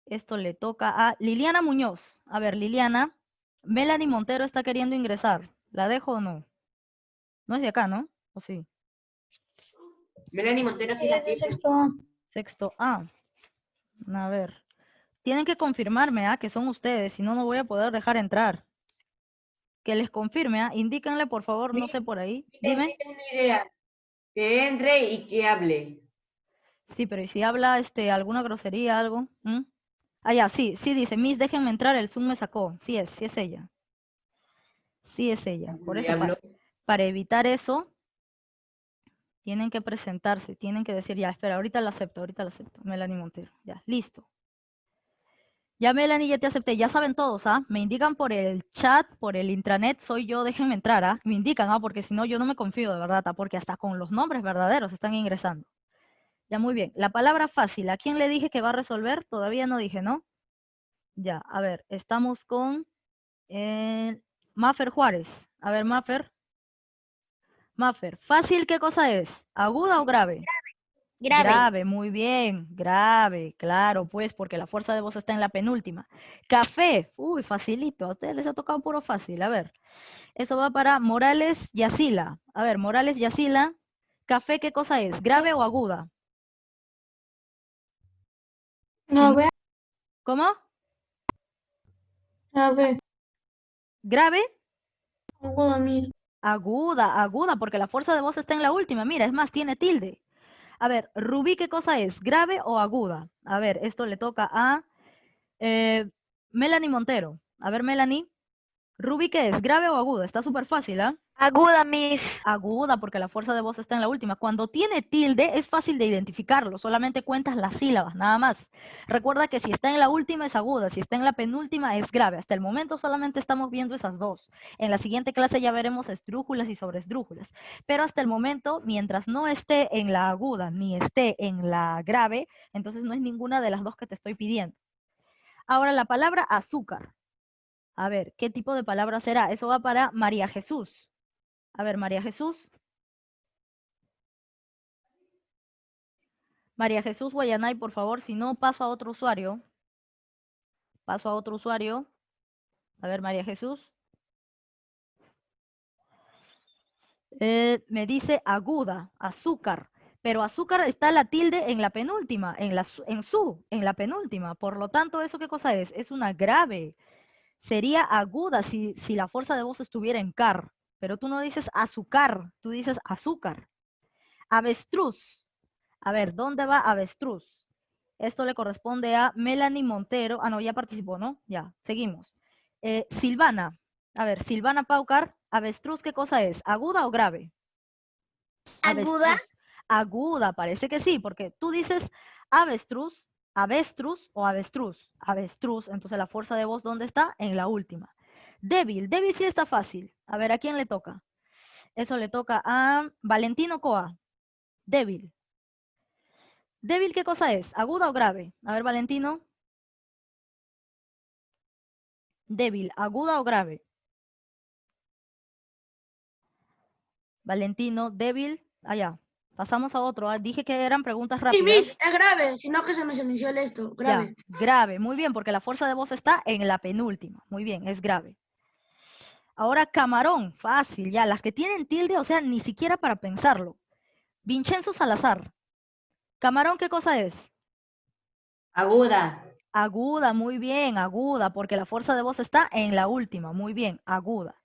[SPEAKER 1] Esto le toca a Liliana Muñoz. A ver, Liliana, Melanie Montero está queriendo ingresar. ¿La dejo o no? No es de acá, ¿no? ¿O sí?
[SPEAKER 7] Melanie Montero,
[SPEAKER 5] Ella es de sexto.
[SPEAKER 1] Sexto A. A ver. Tienen que confirmarme, que son ustedes, si no, no voy a poder dejar entrar. Que les confirme, indíquenle, por favor, no sé, por ahí. Dime.
[SPEAKER 7] Tengo una idea. Que entre y que hable.
[SPEAKER 1] Sí, pero ¿y si habla alguna grosería, algo? Ah, ya, sí, dice, Miss, déjenme entrar, el Zoom me sacó. Sí es ella. Sí es ella. Por eso, para evitar eso, tienen que presentarse, tienen que decir, ya, espera, ahorita la acepto. Melanie Montero, ya, listo. Ya, Melanie, ya te acepté, ya saben todos, me indican por el chat, por el intranet, soy yo, déjenme entrar, me indican, porque si no, yo no me confío de verdad, porque hasta con los nombres verdaderos están ingresando. Ya, muy bien. La palabra fácil, ¿a quién le dije que va a resolver? Todavía no dije, ¿no? Ya, a ver, estamos con Maffer Juárez. A ver, Maffer, ¿fácil qué cosa es? ¿Aguda o grave?
[SPEAKER 3] Grave.
[SPEAKER 1] Grave, muy bien, grave, claro, pues, porque la fuerza de voz está en la penúltima. Café, uy, facilito, a ustedes les ha tocado puro fácil, a ver. Eso va para Morales Yacila. A ver, Morales Yacila, café, ¿qué cosa es? ¿Grave o aguda?
[SPEAKER 5] Grave.
[SPEAKER 1] ¿Cómo?
[SPEAKER 5] Grave.
[SPEAKER 1] ¿Grave?
[SPEAKER 5] Aguda, Miss.
[SPEAKER 1] Aguda, porque la fuerza de voz está en la última, mira, es más, tiene tilde. A ver, Rubí, ¿qué cosa es? ¿Grave o aguda? A ver, esto le toca a Melanie Montero. A ver, Melanie. Ruby, ¿qué es? ¿Grave o aguda? Está súper fácil, ¿ah?
[SPEAKER 4] Aguda, Miss.
[SPEAKER 1] Aguda, porque la fuerza de voz está en la última. Cuando tiene tilde es fácil de identificarlo, solamente cuentas las sílabas, nada más. Recuerda que si está en la última es aguda, si está en la penúltima es grave. Hasta el momento solamente estamos viendo esas dos. En la siguiente clase ya veremos esdrújulas y sobresdrújulas. Pero hasta el momento, mientras no esté en la aguda ni esté en la grave, entonces no es ninguna de las dos que te estoy pidiendo. Ahora la palabra azúcar. A ver, ¿qué tipo de palabra será? Eso va para María Jesús. A ver, María Jesús. María Jesús Guayanay, por favor, si no paso a otro usuario. Paso a otro usuario. A ver, María Jesús. Me dice aguda, azúcar. Pero azúcar está la tilde en la penúltima, en la penúltima. Por lo tanto, ¿eso qué cosa es? Es una grave. Sería aguda si la fuerza de voz estuviera en car. Pero tú no dices azúcar, tú dices azúcar. Avestruz. A ver, ¿dónde va avestruz? Esto le corresponde a Melanie Montero. Ah, no, ya participó, ¿no? Ya, seguimos. Silvana. A ver, Silvana Paucar, avestruz, ¿qué cosa es? ¿Aguda o grave?
[SPEAKER 3] ¿Aguda?
[SPEAKER 1] Avestruz. Aguda, parece que sí, porque tú dices avestruz, avestruz o avestruz. Avestruz, entonces la fuerza de voz, ¿dónde está? En la última. Débil, débil sí está fácil. A ver, ¿a quién le toca? Eso le toca a Valentino Coa. Débil. ¿Débil qué cosa es? ¿Aguda o grave? A ver, Valentino. Débil, ¿aguda o grave? Valentino, débil. Allá. Pasamos a otro. Dije que eran preguntas
[SPEAKER 8] Sí,
[SPEAKER 1] rápidas.
[SPEAKER 8] Miss, es grave, sino que se me inició el esto, grave.
[SPEAKER 1] Ya, grave. Muy bien, porque la fuerza de voz está en la penúltima. Muy bien, es grave. Ahora, camarón. Fácil, ya. Las que tienen tilde, o sea, ni siquiera para pensarlo. Vincenzo Salazar. Camarón, ¿qué cosa es?
[SPEAKER 7] Aguda.
[SPEAKER 1] Aguda, muy bien, aguda, porque la fuerza de voz está en la última. Muy bien, aguda.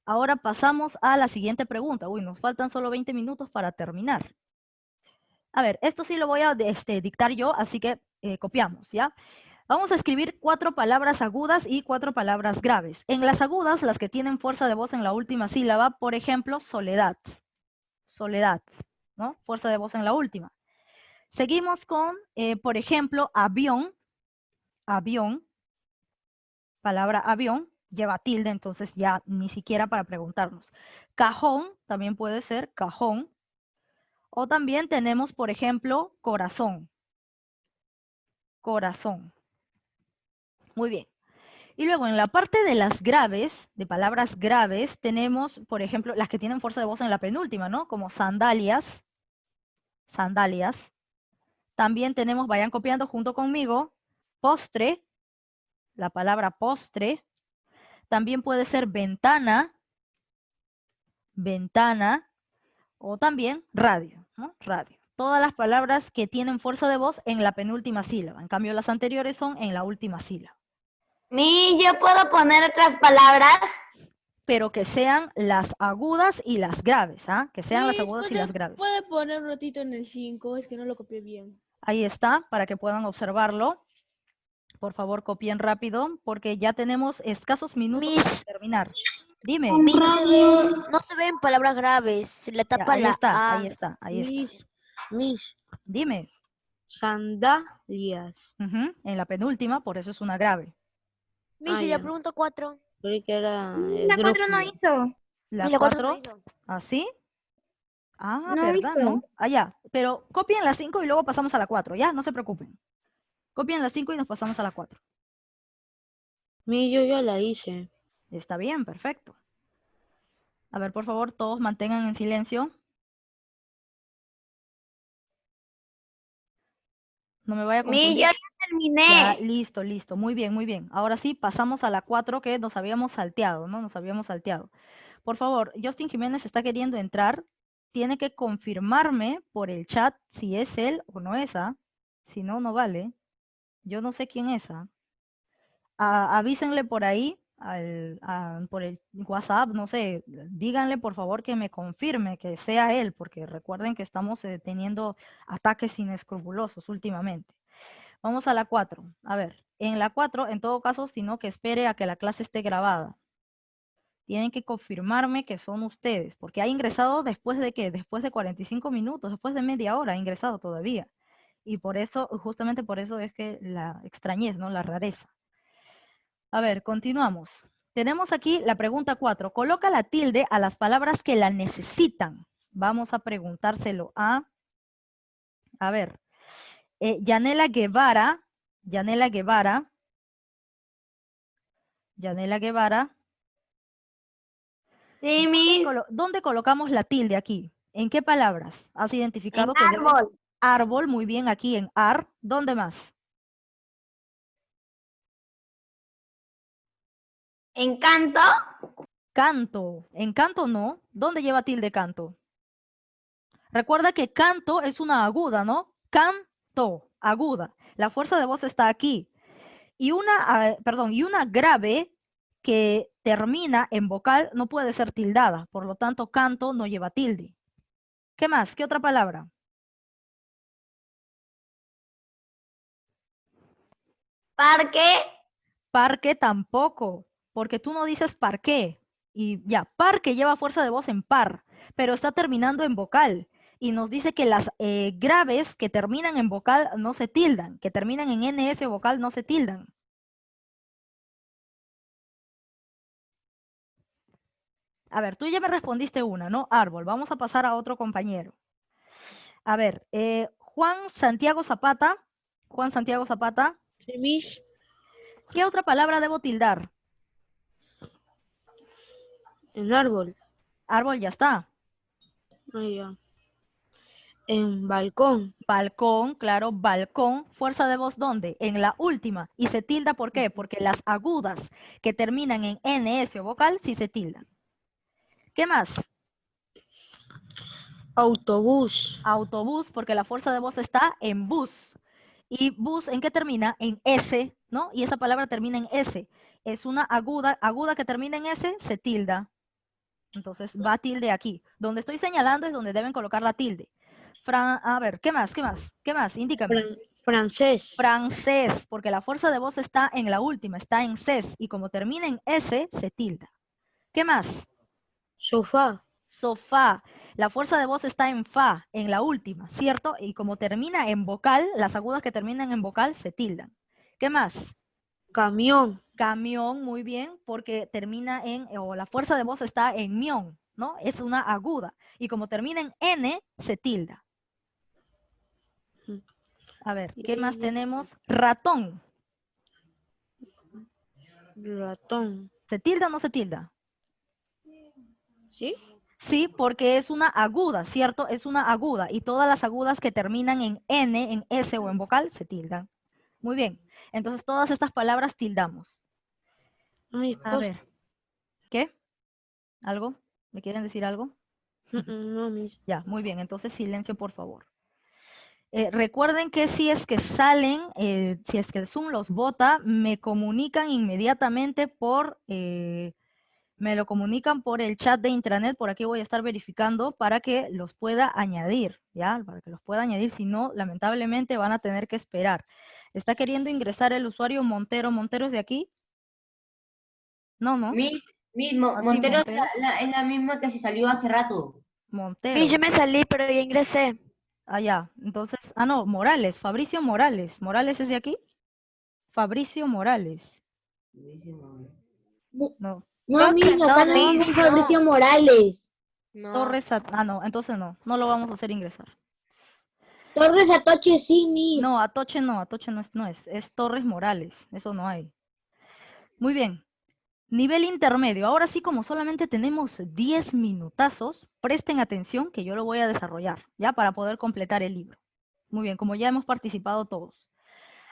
[SPEAKER 1] Ahora pasamos a la siguiente pregunta. Uy, nos faltan solo 20 minutos para terminar. A ver, esto sí lo voy a dictar yo, así que copiamos, ¿ya? Vamos a escribir 4 palabras agudas y 4 palabras graves. En las agudas, las que tienen fuerza de voz en la última sílaba, por ejemplo, soledad. Soledad, ¿no? Fuerza de voz en la última. Seguimos con, por ejemplo, avión. Avión. Palabra avión. Lleva tilde, entonces ya ni siquiera para preguntarnos. Cajón, también puede ser cajón. O también tenemos, por ejemplo, corazón. Corazón. Muy bien. Y luego en la parte de las graves, de palabras graves, tenemos, por ejemplo, las que tienen fuerza de voz en la penúltima, ¿no? Como sandalias. Sandalias. También tenemos, vayan copiando junto conmigo, postre. La palabra postre. También puede ser ventana. Ventana. O también radio, ¿no? Radio. Todas las palabras que tienen fuerza de voz en la penúltima sílaba. En cambio, las anteriores son en la última sílaba.
[SPEAKER 3] Miss, ¿yo puedo poner otras palabras?
[SPEAKER 1] Pero que sean las agudas y las graves, ¿ah? Que sean las
[SPEAKER 2] Miss,
[SPEAKER 1] agudas y las graves.
[SPEAKER 2] ¿puede poner un ratito en el 5? Es que no lo copié bien.
[SPEAKER 1] Ahí está, para que puedan observarlo. Por favor, copien rápido, porque ya tenemos escasos minutos
[SPEAKER 4] Miss.
[SPEAKER 1] para terminar. Dime.
[SPEAKER 4] Miss, no se ven palabras graves. Se le
[SPEAKER 1] Ya,
[SPEAKER 4] tapa
[SPEAKER 1] ahí
[SPEAKER 4] la
[SPEAKER 1] está,
[SPEAKER 4] A.
[SPEAKER 1] ahí está, ahí está.
[SPEAKER 8] Miss,
[SPEAKER 1] Dime.
[SPEAKER 8] sandalias.
[SPEAKER 1] Ujú, en la penúltima, por eso es una grave.
[SPEAKER 4] Miss, y la pregunta 4.
[SPEAKER 8] Creí que era
[SPEAKER 5] La 4 no hizo.
[SPEAKER 1] La
[SPEAKER 4] La 4 no
[SPEAKER 1] 4,
[SPEAKER 4] hizo.
[SPEAKER 1] ¿así? Ah,
[SPEAKER 5] No
[SPEAKER 1] ¿verdad?
[SPEAKER 5] hizo.
[SPEAKER 1] ¿No? Allá. Pero copien la 5 y luego pasamos a la 4, ¿ya? No se preocupen. Copien la 5 y nos pasamos a la 4.
[SPEAKER 8] Miss, yo ya la hice.
[SPEAKER 1] Está bien, perfecto. A ver, por favor, todos mantengan en silencio. No me vaya a
[SPEAKER 3] Miss,
[SPEAKER 1] confundir.
[SPEAKER 3] yo ya terminé.
[SPEAKER 1] Ya, listo, listo. Muy bien, muy bien. Ahora sí, pasamos a la 4 que nos habíamos salteado, ¿no? Nos habíamos salteado. Por favor, Justin Jiménez está queriendo entrar. Tiene que confirmarme por el chat si es él o no es, ¿ah? Si no, no vale. Yo no sé quién es, ¿ah? Avísenle por ahí, por el WhatsApp, no sé, díganle por favor que me confirme que sea él, porque recuerden que estamos teniendo ataques inescrupulosos últimamente. Vamos a la 4. A ver, en la 4, en todo caso, sino que espere a que la clase esté grabada. Tienen que confirmarme que son ustedes, porque ha ingresado después de ¿qué? Después de 45 minutos, después de media hora ha ingresado todavía. Y por eso, justamente por eso es que la extrañez, ¿no? La rareza. A ver, continuamos. Tenemos aquí la pregunta 4. Coloca la tilde a las palabras que la necesitan. Vamos a preguntárselo a ver, Yanela Guevara, Yanela Guevara,
[SPEAKER 3] Sí, Miss.
[SPEAKER 1] ¿dónde colocamos la tilde aquí? ¿En qué palabras? ¿Has identificado
[SPEAKER 3] En
[SPEAKER 1] que debe-
[SPEAKER 3] árbol.
[SPEAKER 1] Árbol, muy bien, aquí en ar. ¿Dónde más?
[SPEAKER 3] Encanto.
[SPEAKER 1] Canto. En canto no. ¿Dónde lleva tilde canto? Recuerda que canto es una aguda, ¿no? Canto, aguda. La fuerza de voz está aquí. Y una grave que termina en vocal no puede ser tildada. Por lo tanto, canto no lleva tilde. ¿Qué más? ¿Qué otra palabra?
[SPEAKER 3] Parque.
[SPEAKER 1] Parque tampoco, porque tú no dices parqué. Y ya, parque lleva fuerza de voz en par, pero está terminando en vocal. Y nos dice que las graves que terminan en vocal no se tildan, que terminan en NS vocal no se tildan. A ver, tú ya me respondiste una, ¿no? Árbol. Vamos a pasar a otro compañero. A ver, Juan Santiago Zapata. Juan Santiago Zapata.
[SPEAKER 8] Sí, Miss.
[SPEAKER 1] ¿Qué otra palabra debo tildar?
[SPEAKER 8] En árbol.
[SPEAKER 1] Árbol ya está.
[SPEAKER 8] Ahí ya. En balcón.
[SPEAKER 1] Balcón, claro, balcón. Fuerza de voz, ¿dónde? En la última. ¿Y se tilda por qué? Porque las agudas que terminan en NS o vocal sí se tildan. ¿Qué más?
[SPEAKER 8] Autobús.
[SPEAKER 1] Autobús, porque la fuerza de voz está en bus. ¿Y bus en qué termina? En S, ¿no? Y esa palabra termina en S. Es una aguda que termina en S, se tilda. Entonces va tilde aquí. Donde estoy señalando es donde deben colocar la tilde. A ver, ¿qué más? ¿Qué más? ¿Qué más? Indícame.
[SPEAKER 8] Francés.
[SPEAKER 1] Francés, porque la fuerza de voz está en la última, está en ses, y como termina en S, se tilda. ¿Qué más?
[SPEAKER 8] Sofá.
[SPEAKER 1] Sofá. La fuerza de voz está en fa, en la última, ¿cierto? Y como termina en vocal, las agudas que terminan en vocal se tildan. ¿Qué más?
[SPEAKER 8] Camión.
[SPEAKER 1] Camión, muy bien, porque termina o la fuerza de voz está en mión, ¿no? Es una aguda. Y como termina en N, se tilda. A ver, ¿qué más tenemos? Ratón.
[SPEAKER 8] Ratón.
[SPEAKER 1] ¿Se tilda o no se tilda?
[SPEAKER 8] ¿Sí?
[SPEAKER 1] Sí, porque es una aguda, ¿cierto? Es una aguda. Y todas las agudas que terminan en N, en S o en vocal, se tildan. Muy bien. Entonces, todas estas palabras tildamos.
[SPEAKER 8] Ay,
[SPEAKER 1] A ver. ¿Qué? ¿Algo? ¿Me quieren decir algo?
[SPEAKER 8] No, Miss.
[SPEAKER 1] Ya, muy bien. Entonces, silencio, por favor. Recuerden que si es que salen, si es que el Zoom los vota, me comunican inmediatamente me lo comunican por el chat de intranet, por aquí voy a estar verificando para que los pueda añadir, ¿ya? Para que los pueda añadir, si no, lamentablemente van a tener que esperar. ¿Está queriendo ingresar el usuario Montero? ¿Montero es de aquí? No, ¿no?
[SPEAKER 7] Mismo,
[SPEAKER 1] Ah, sí,
[SPEAKER 7] Montero es
[SPEAKER 1] Montero.
[SPEAKER 7] es la misma que se salió hace rato.
[SPEAKER 1] Montero.
[SPEAKER 4] Miss, yo me salí, pero ya ingresé.
[SPEAKER 1] Ah, ya. Entonces, no, Morales, Fabricio Morales. ¿Morales es de aquí? Fabricio Morales. No.
[SPEAKER 4] No, Miss, acá no hay Fabricio
[SPEAKER 5] Morales.
[SPEAKER 1] Torres, no, entonces no lo vamos a hacer ingresar.
[SPEAKER 5] Torres Atoche, sí, Miss.
[SPEAKER 1] No, Atoche no es Torres Morales, eso no hay. Muy bien. Nivel intermedio. Ahora sí, como solamente tenemos 10 minutazos, presten atención que yo lo voy a desarrollar, ¿ya? Para poder completar el libro. Muy bien, como ya hemos participado todos.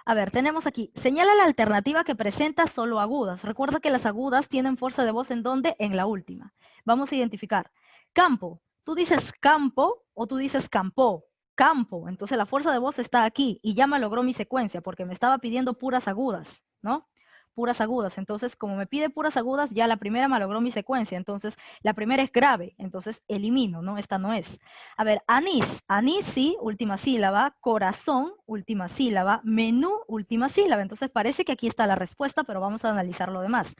[SPEAKER 1] A ver, tenemos aquí, señala la alternativa que presenta solo agudas. Recuerda que las agudas tienen fuerza de voz ¿en dónde? En la última. Vamos a identificar. Campo. ¿Tú dices campo o tú dices campo? Campo. Entonces la fuerza de voz está aquí y ya me logró mi secuencia porque me estaba pidiendo puras agudas, ¿no? puras agudas. Entonces, como me pide puras agudas, ya la primera malogró mi secuencia. Entonces, la primera es grave. Entonces, elimino, ¿no? Esta no es. A ver, anís. Anís, sí, última sílaba. Corazón, última sílaba. Menú, última sílaba. Entonces, parece que aquí está la respuesta, pero vamos a analizar lo demás.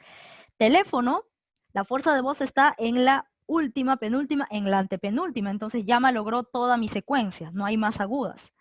[SPEAKER 1] Teléfono, la fuerza de voz está en la última, penúltima, en la antepenúltima. Entonces, ya malogró toda mi secuencia. No hay más agudas.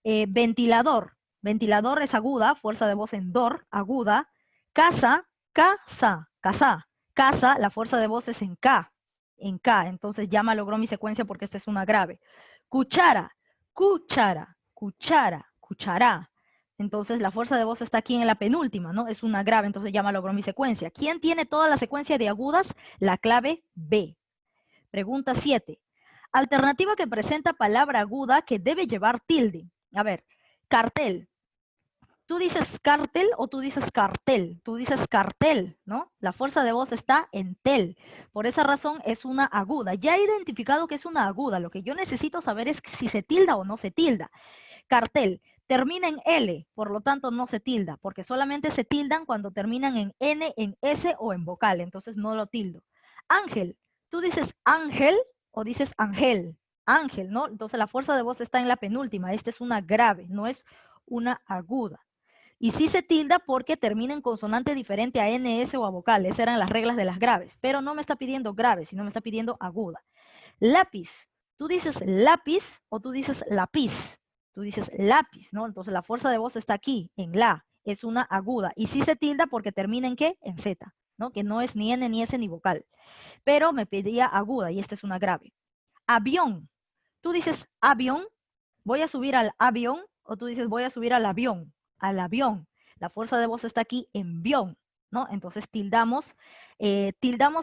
[SPEAKER 1] Ventilador. Ventilador es aguda, fuerza de voz en dor, aguda. Casa, casa, casa. Casa, la fuerza de voz es en K, entonces ya malogró mi secuencia porque esta es una grave. Cuchara, cuchara, cuchara, cuchará. Entonces la fuerza de voz está aquí en la penúltima, ¿no? Es una grave, entonces ya malogró mi secuencia. ¿Quién tiene toda la secuencia de agudas? La clave B. Pregunta 7. Alternativa que presenta palabra aguda que debe llevar tilde. A ver, cartel. ¿Tú dices cartel o tú dices cartel? Tú dices cartel, ¿no? La fuerza de voz está en tel. Por esa razón es una aguda. Ya he identificado que es una aguda. Lo que yo necesito saber es si se tilda o no se tilda. Cartel. Termina en L, por lo tanto no se tilda, porque solamente se tildan cuando terminan en N, en S o en vocal. Entonces no lo tildo. Ángel. ¿Tú dices ángel o dices ángel? Ángel, ¿no? Entonces la fuerza de voz está en la penúltima. Esta es una grave, no es una aguda. Y sí se tilda porque termina en consonante diferente a NS o a vocal. Esas eran las reglas de las graves. Pero no me está pidiendo grave, sino me está pidiendo aguda. Lápiz. ¿Tú dices lápiz o tú dices lápiz? Tú dices lápiz, ¿no? Entonces la fuerza de voz está aquí, en la. Es una aguda. Y sí se tilda porque termina en ¿qué? En Z, ¿no? Que no es ni N, ni S, ni vocal. Pero me pedía aguda y esta es una grave. Avión. Tú dices avión, voy a subir al avión, o tú dices voy a subir al avión. Al avión. La fuerza de voz está aquí en bión, ¿no? Entonces tildamos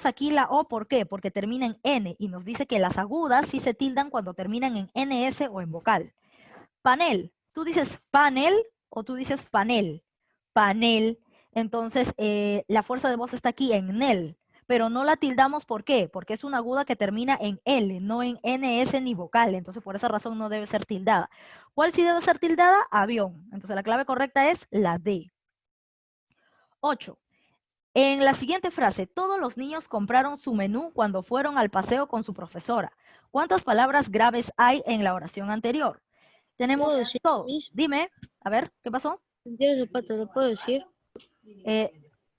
[SPEAKER 1] aquí la O, ¿por qué? Porque termina en N y nos dice que las agudas sí se tildan cuando terminan en NS o en vocal. Panel. ¿Tú dices panel o tú dices panel? Panel. Entonces la fuerza de voz está aquí en NEL, pero no la tildamos, ¿por qué? Porque es una aguda que termina en L, no en NS ni vocal, entonces por esa razón no debe ser tildada. ¿Cuál sí debe ser tildada? Avión. Entonces la clave correcta es la D. 8. En la siguiente frase, todos los niños compraron su menú cuando fueron al paseo con su profesora. ¿Cuántas palabras graves hay en la oración anterior? Tenemos
[SPEAKER 8] ¿Puedo decir,
[SPEAKER 1] todos.
[SPEAKER 8] Miss?
[SPEAKER 1] Dime, a ver, ¿qué pasó?
[SPEAKER 8] Santiago Zapata, ¿lo puedo decir?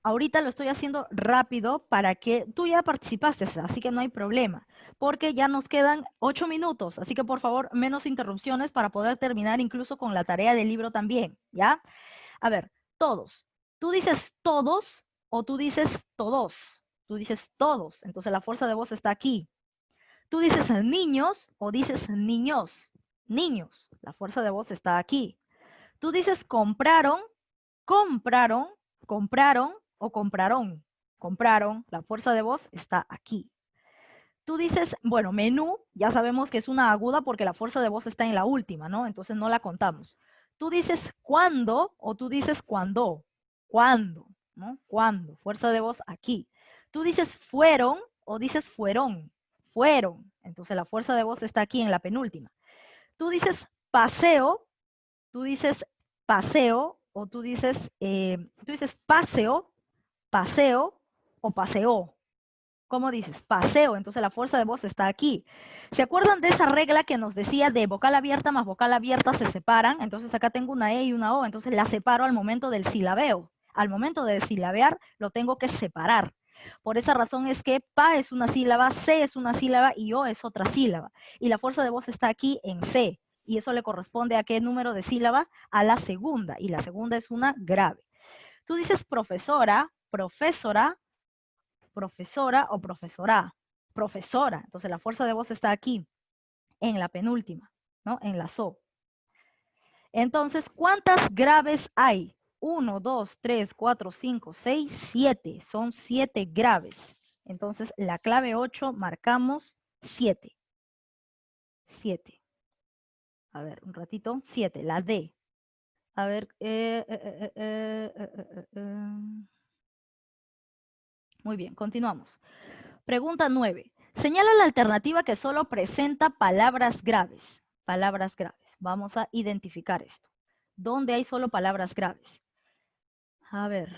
[SPEAKER 1] Ahorita lo estoy haciendo rápido para que tú ya participaste, así que no hay problema, porque ya nos quedan 8 minutos, así que por favor, menos interrupciones para poder terminar incluso con la tarea del libro también, ¿ya? A ver, todos. ¿Tú dices todos o tú dices todos? Tú dices todos, entonces la fuerza de voz está aquí. ¿Tú dices niños o dices niños? Niños, la fuerza de voz está aquí. ¿Tú dices compraron, compraron, compraron o compraron? Compraron, la fuerza de voz está aquí. Tú dices, bueno, menú, ya sabemos que es una aguda porque la fuerza de voz está en la última, ¿no? Entonces no la contamos. Tú dices cuándo o tú dices cuándo. ¿Cuándo? ¿No? ¿Cuándo? Fuerza de voz aquí. Tú dices fueron o dices fueron. Fueron. Entonces la fuerza de voz está aquí en la penúltima. Tú dices paseo, tú dices paseo o tú dices paseo, paseo o paseó. ¿Cómo dices? Paseo. Entonces la fuerza de voz está aquí. ¿Se acuerdan de esa regla que nos decía de vocal abierta más vocal abierta se separan? Entonces acá tengo una E y una O. Entonces la separo al momento del silabeo. Al momento de silabear lo tengo que separar. Por esa razón es que pa es una sílaba, C es una sílaba y O es otra sílaba. Y la fuerza de voz está aquí en C. Y eso le corresponde a qué número de sílaba? A la segunda. Y la segunda es una grave. Tú dices profesora, profesora, profesora o profesora. Profesora. Entonces la fuerza de voz está aquí, en la penúltima, ¿no? En la SO. Entonces, ¿cuántas graves hay? 1, 2, 3, 4, 5, 6, 7. Son 7 graves. Entonces, la clave 8 marcamos 7. 7. A ver, un ratito. 7, la D. A ver. Muy bien, continuamos. Pregunta 9. Señala la alternativa que solo presenta palabras graves. Palabras graves. Vamos a identificar esto. ¿Dónde hay solo palabras graves? A ver.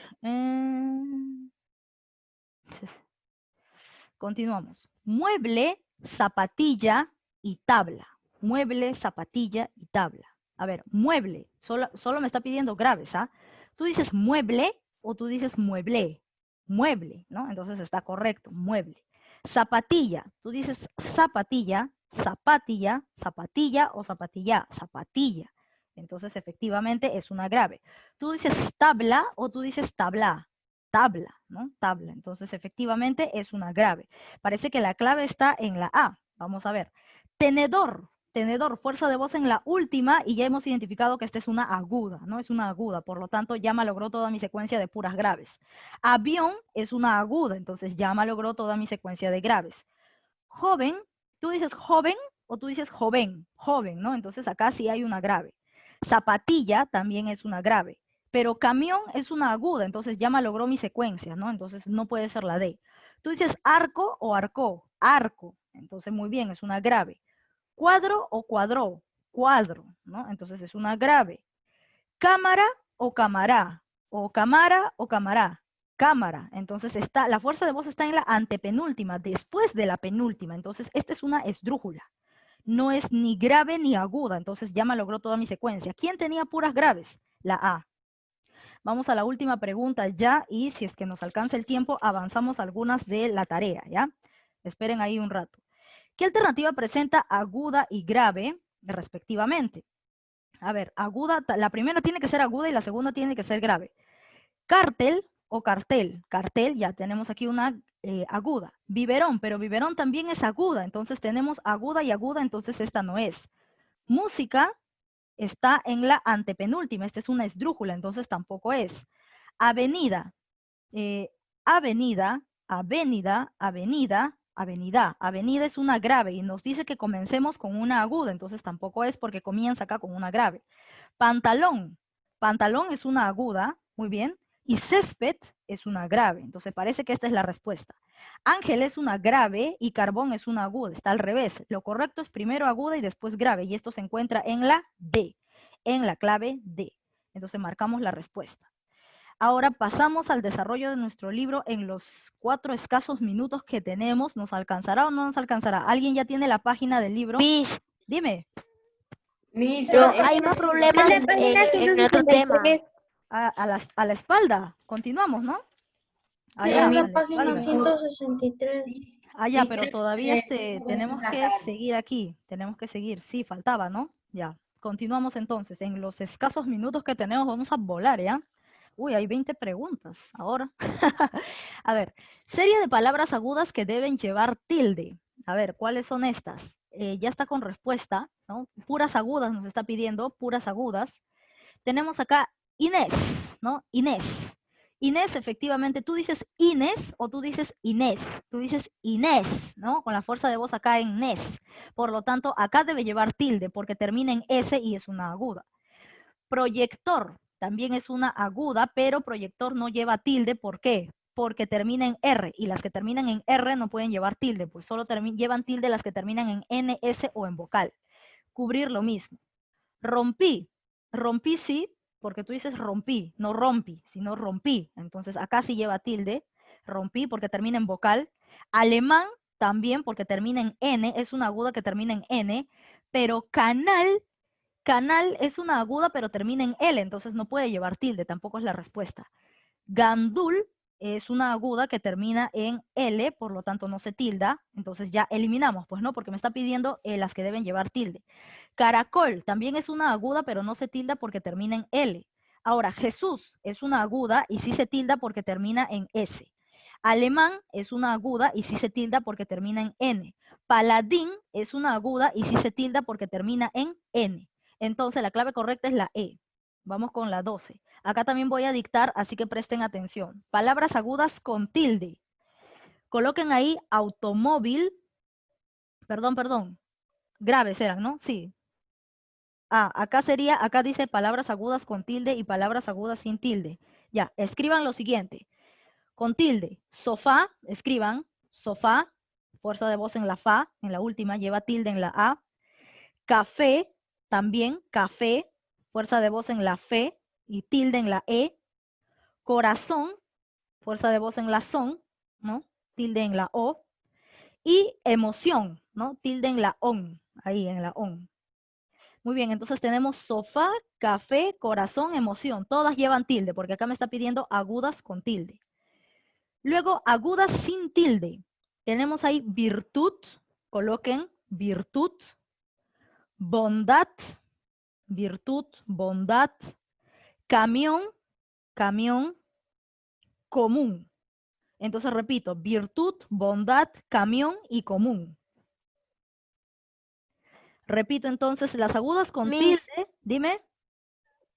[SPEAKER 1] Continuamos. Mueble, zapatilla y tabla. Mueble, zapatilla y tabla. A ver, mueble. Solo me está pidiendo graves, ¿ah? Tú dices mueble o tú dices mueble. Mueble, ¿no? Entonces está correcto, mueble. Zapatilla. Tú dices zapatilla, zapatilla, zapatilla o zapatilla, zapatilla. Entonces efectivamente es una grave. Tú dices tabla o tú dices tabla. Tabla, ¿no? Tabla. Entonces, efectivamente, es una grave. Parece que la clave está en la A. Vamos a ver. Tenedor. Tenedor, fuerza de voz en la última y ya hemos identificado que esta es una aguda, ¿no? Es una aguda, por lo tanto, ya malogró toda mi secuencia de puras graves. Avión es una aguda, entonces ya malogró toda mi secuencia de graves. Joven, tú dices joven o tú dices joven, joven, ¿no? Entonces acá sí hay una grave. Zapatilla también es una grave. Pero camión es una aguda, entonces ya malogró mi secuencia, ¿no? Entonces no puede ser la D. Tú dices arco o arcó, arco. Entonces muy bien, es una grave. Cuadro o cuadró, cuadro, ¿no? Entonces es una grave. Cámara o camará, o camara o camará, cámara. Entonces la fuerza de voz está en la antepenúltima, después de la penúltima. Entonces esta es una esdrújula. No es ni grave ni aguda, entonces ya malogró toda mi secuencia. ¿Quién tenía puras graves? La A. Vamos a la última pregunta ya y si es que nos alcanza el tiempo, avanzamos algunas de la tarea, ¿ya? Esperen ahí un rato. ¿Qué alternativa presenta aguda y grave respectivamente? A ver, aguda, la primera tiene que ser aguda y la segunda tiene que ser grave. Cártel o cartel. Cartel, ya tenemos aquí una aguda. Biberón, pero biberón también es aguda, entonces tenemos aguda y aguda, entonces esta no es. Música está en la antepenúltima, esta es una esdrújula, entonces tampoco es. Avenida, avenida, avenida, avenida, avenida. Avenida es una grave y nos dice que comencemos con una aguda, entonces tampoco es porque comienza acá con una grave. Pantalón, pantalón es una aguda, muy bien, y césped es una grave, entonces parece que esta es la respuesta. Ángel es una grave y carbón es una aguda, está al revés. Lo correcto es primero aguda y después grave, y esto se encuentra en la D, en la clave D. Entonces marcamos la respuesta. Ahora pasamos al desarrollo de nuestro libro en los 4 escasos minutos que tenemos. ¿Nos alcanzará o no nos alcanzará? ¿Alguien ya tiene la página del libro?
[SPEAKER 4] Miss,
[SPEAKER 6] Eh,
[SPEAKER 1] Dime.
[SPEAKER 4] pero hay unos problemas
[SPEAKER 5] En la página
[SPEAKER 4] en otro tema.
[SPEAKER 5] 163.
[SPEAKER 1] A la espalda. Continuamos, ¿no?
[SPEAKER 2] En
[SPEAKER 1] a
[SPEAKER 2] la
[SPEAKER 1] la
[SPEAKER 2] página
[SPEAKER 1] espalda.
[SPEAKER 2] 163.
[SPEAKER 1] Ya, pero todavía tenemos que seguir aquí. Tenemos que seguir. Sí, faltaba, ¿no? Ya. Continuamos entonces. En los escasos minutos que tenemos vamos a volar, ¿ya? Uy, hay 20 preguntas ahora. A ver, serie de palabras agudas que deben llevar tilde. A ver, ¿cuáles son estas? Ya está con respuesta, ¿no? Puras agudas nos está pidiendo, puras agudas. Tenemos acá Inés, ¿no? Inés. Inés, efectivamente, tú dices Inés o tú dices Inés. Tú dices Inés, ¿no? Con la fuerza de voz acá en Nes. Por lo tanto, acá debe llevar tilde porque termina en S y es una aguda. Proyector también es una aguda, pero proyector no lleva tilde. ¿Por qué? Porque termina en R y las que terminan en R no pueden llevar tilde, pues solo llevan tilde las que terminan en N, S o en vocal. Cubrir lo mismo. Rompí. Rompí sí, porque tú dices rompí, no rompi, sino rompí. Entonces acá sí lleva tilde. Rompí porque termina en vocal. Alemán también porque termina en N, es una aguda que termina en N, pero canal es una aguda pero termina en L, entonces no puede llevar tilde, tampoco es la respuesta. Gandul es una aguda que termina en L, por lo tanto no se tilda, entonces ya eliminamos, pues no, porque me está pidiendo las que deben llevar tilde. Caracol también es una aguda pero no se tilda porque termina en L. Ahora, Jesús es una aguda y sí se tilda porque termina en S. Alemán es una aguda y sí se tilda porque termina en N. Paladín es una aguda y sí se tilda porque termina en N. Entonces la clave correcta es la E. Vamos con la 12. Acá también voy a dictar, así que presten atención. Palabras agudas con tilde. Coloquen ahí automóvil. Perdón. Graves eran, ¿no? Sí. Acá dice palabras agudas con tilde y palabras agudas sin tilde. Ya, escriban lo siguiente. Con tilde, sofá, escriban, sofá, fuerza de voz en la fa, en la última, lleva tilde en la A. Café, también, café, fuerza de voz en la fe y tilde en la E. corazón, fuerza de voz en la son, ¿no? Tilde en la o. Y emoción, ¿no? Tilde en la on, ahí en la on. Muy bien, entonces tenemos sofá, café, corazón, emoción. Todas llevan tilde, porque acá me está pidiendo agudas con tilde. Luego, agudas sin tilde. Tenemos ahí virtud, coloquen virtud, bondad, virtud, bondad, camión, camión, común. Entonces repito, virtud, bondad, camión y común. Repito entonces, las agudas con
[SPEAKER 4] Miss.
[SPEAKER 1] tilde, dime.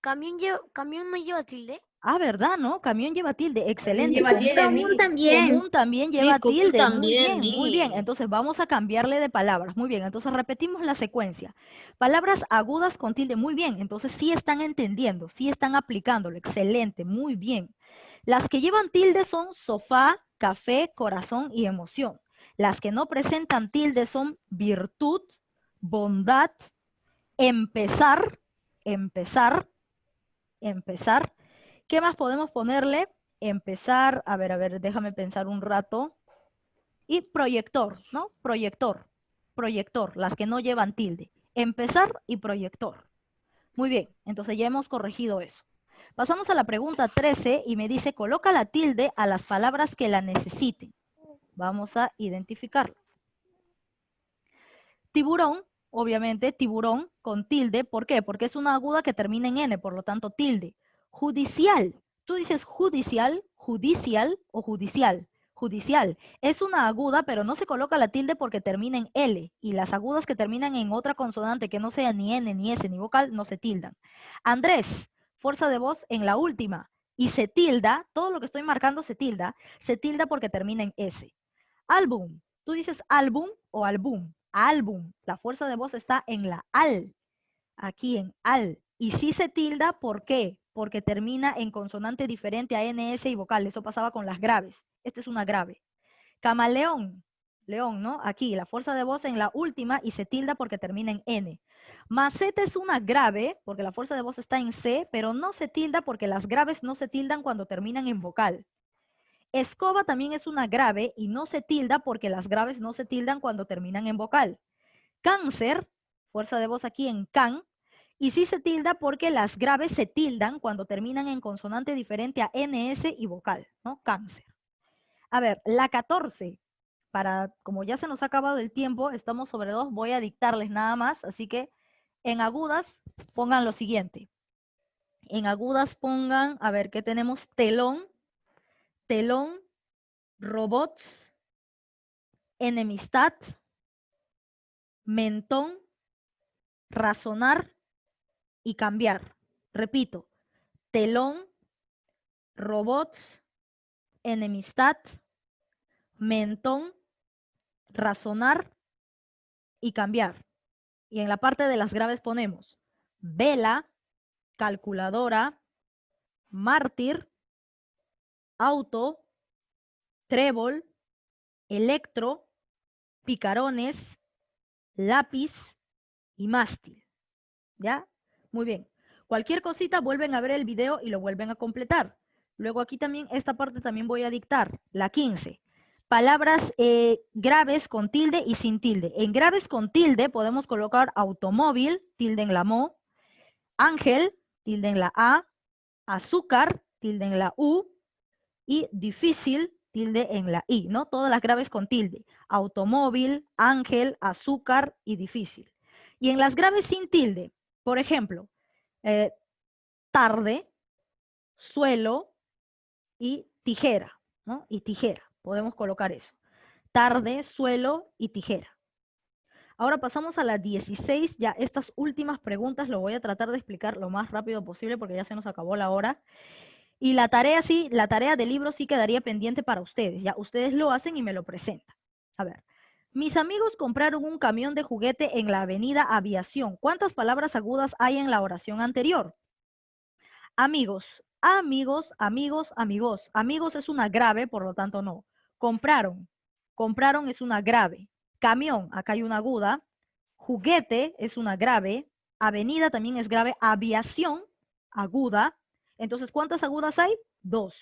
[SPEAKER 4] ¿Camión no lleva tilde?
[SPEAKER 1] Ah, ¿verdad, no? Camión lleva tilde, excelente.
[SPEAKER 7] lleva tilde,
[SPEAKER 5] Común
[SPEAKER 7] Miss.
[SPEAKER 5] también.
[SPEAKER 1] Común también lleva
[SPEAKER 8] común
[SPEAKER 1] tilde,
[SPEAKER 8] también,
[SPEAKER 1] muy bien.
[SPEAKER 8] Miss.
[SPEAKER 1] Entonces vamos a cambiarle de palabras, muy bien. Entonces repetimos la secuencia. Palabras agudas con tilde, muy bien. Entonces sí están entendiendo, sí están aplicándolo, excelente, muy bien. Las que llevan tilde son sofá, café, corazón y emoción. Las que no presentan tilde son virtud, bondad, empezar, empezar, empezar. ¿Qué más podemos ponerle? Empezar, a ver, déjame pensar un rato. Y proyector, ¿no? Proyector, proyector, las que no llevan tilde. Empezar y proyector. Muy bien, entonces ya hemos corregido eso. Pasamos a la pregunta 13 y me dice, coloca la tilde a las palabras que la necesiten. Vamos a identificarla. Tiburón, obviamente, tiburón con tilde. ¿Por qué? Porque es una aguda que termina en N, por lo tanto, tilde. Judicial. Tú dices judicial, judicial o judicial. Judicial. Es una aguda, pero no se coloca la tilde porque termina en L. Y las agudas que terminan en otra consonante que no sea ni N, ni S, ni vocal, no se tildan. Andrés, fuerza de voz en la última. Y se tilda, todo lo que estoy marcando se tilda porque termina en S. Álbum. Tú dices álbum o álbum. Álbum. La fuerza de voz está en la al. Aquí en al. Y si se tilda, ¿por qué? Porque termina en consonante diferente a NS y vocal. Eso pasaba con las graves. Esta es una grave. Camaleón. León, ¿no? Aquí, la fuerza de voz en la última y se tilda porque termina en N. Maceta es una grave, porque la fuerza de voz está en C, pero no se tilda porque las graves no se tildan cuando terminan en vocal. Escoba también es una grave y no se tilda porque las graves no se tildan cuando terminan en vocal. Cáncer, fuerza de voz aquí en can, y sí se tilda porque las graves se tildan cuando terminan en consonante diferente a NS y vocal, ¿no? Cáncer. A ver, la 14, como ya se nos ha acabado el tiempo, estamos sobre 2, voy a dictarles nada más, así que en agudas pongan lo siguiente. En agudas pongan, a ver, ¿qué tenemos? Telón, telón, robots, enemistad, mentón, razonar y cambiar. Repito, telón, robots, enemistad, mentón, razonar y cambiar. Y en la parte de las graves ponemos vela, calculadora, mártir, auto, trébol, electro, picarones, lápiz y mástil. ¿Ya? Muy bien. Cualquier cosita vuelven a ver el video y lo vuelven a completar. Luego aquí también, esta parte también voy a dictar, la 15. Palabras graves con tilde y sin tilde. En graves con tilde podemos colocar automóvil, tilde en la mo, ángel, tilde en la a, azúcar, tilde en la u, y difícil, tilde en la i, ¿no? Todas las graves con tilde. Automóvil, ángel, azúcar y difícil. Y en las graves sin tilde, por ejemplo, tarde, suelo y tijera, ¿no? Y tijera, podemos colocar eso. Tarde, suelo y tijera. Ahora pasamos a la 16, ya estas últimas preguntas lo voy a tratar de explicar lo más rápido posible porque ya se nos acabó la hora. Y la tarea sí, la tarea del libro sí quedaría pendiente para ustedes, ya ustedes lo hacen y me lo presentan. A ver, mis amigos compraron un camión de juguete en la avenida Aviación. ¿Cuántas palabras agudas hay en la oración anterior? Amigos, amigos, amigos, amigos. Amigos es una grave, por lo tanto no. Compraron, compraron es una grave. Camión, acá hay una aguda. Juguete es una grave. Avenida también es grave. Aviación, aguda. Entonces, ¿cuántas agudas hay? 2.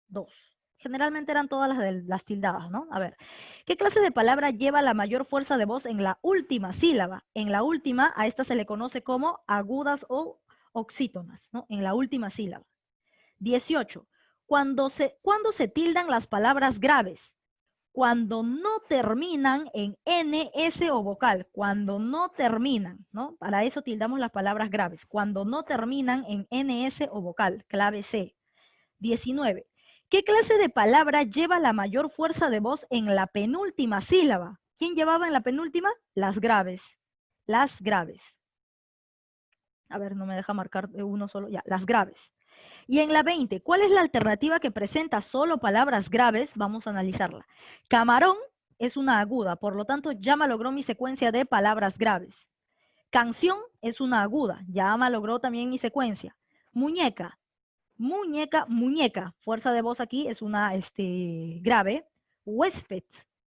[SPEAKER 1] 2. Generalmente eran todas las de las tildadas, ¿no? A ver, ¿qué clase de palabra lleva la mayor fuerza de voz en la última sílaba? En la última, a esta se le conoce como agudas o oxítonas, ¿no? En la última sílaba. 18. ¿Cuándo se tildan las palabras graves? Cuando no terminan en N, S o vocal. Cuando no terminan, ¿no? Para eso tildamos las palabras graves. Cuando no terminan en N, S o vocal. Clave C. 19. ¿Qué clase de palabra lleva la mayor fuerza de voz en la penúltima sílaba? ¿Quién llevaba en la penúltima? Las graves. Las graves. A ver, no me deja marcar uno solo. Ya, las graves. Y en la 20, ¿cuál es la alternativa que presenta solo palabras graves? Vamos a analizarla. Camarón es una aguda, por lo tanto ya malogró mi secuencia de palabras graves. Canción es una aguda, ya malogró también mi secuencia. Muñeca, muñeca, muñeca. Fuerza de voz aquí es una grave. Huésped,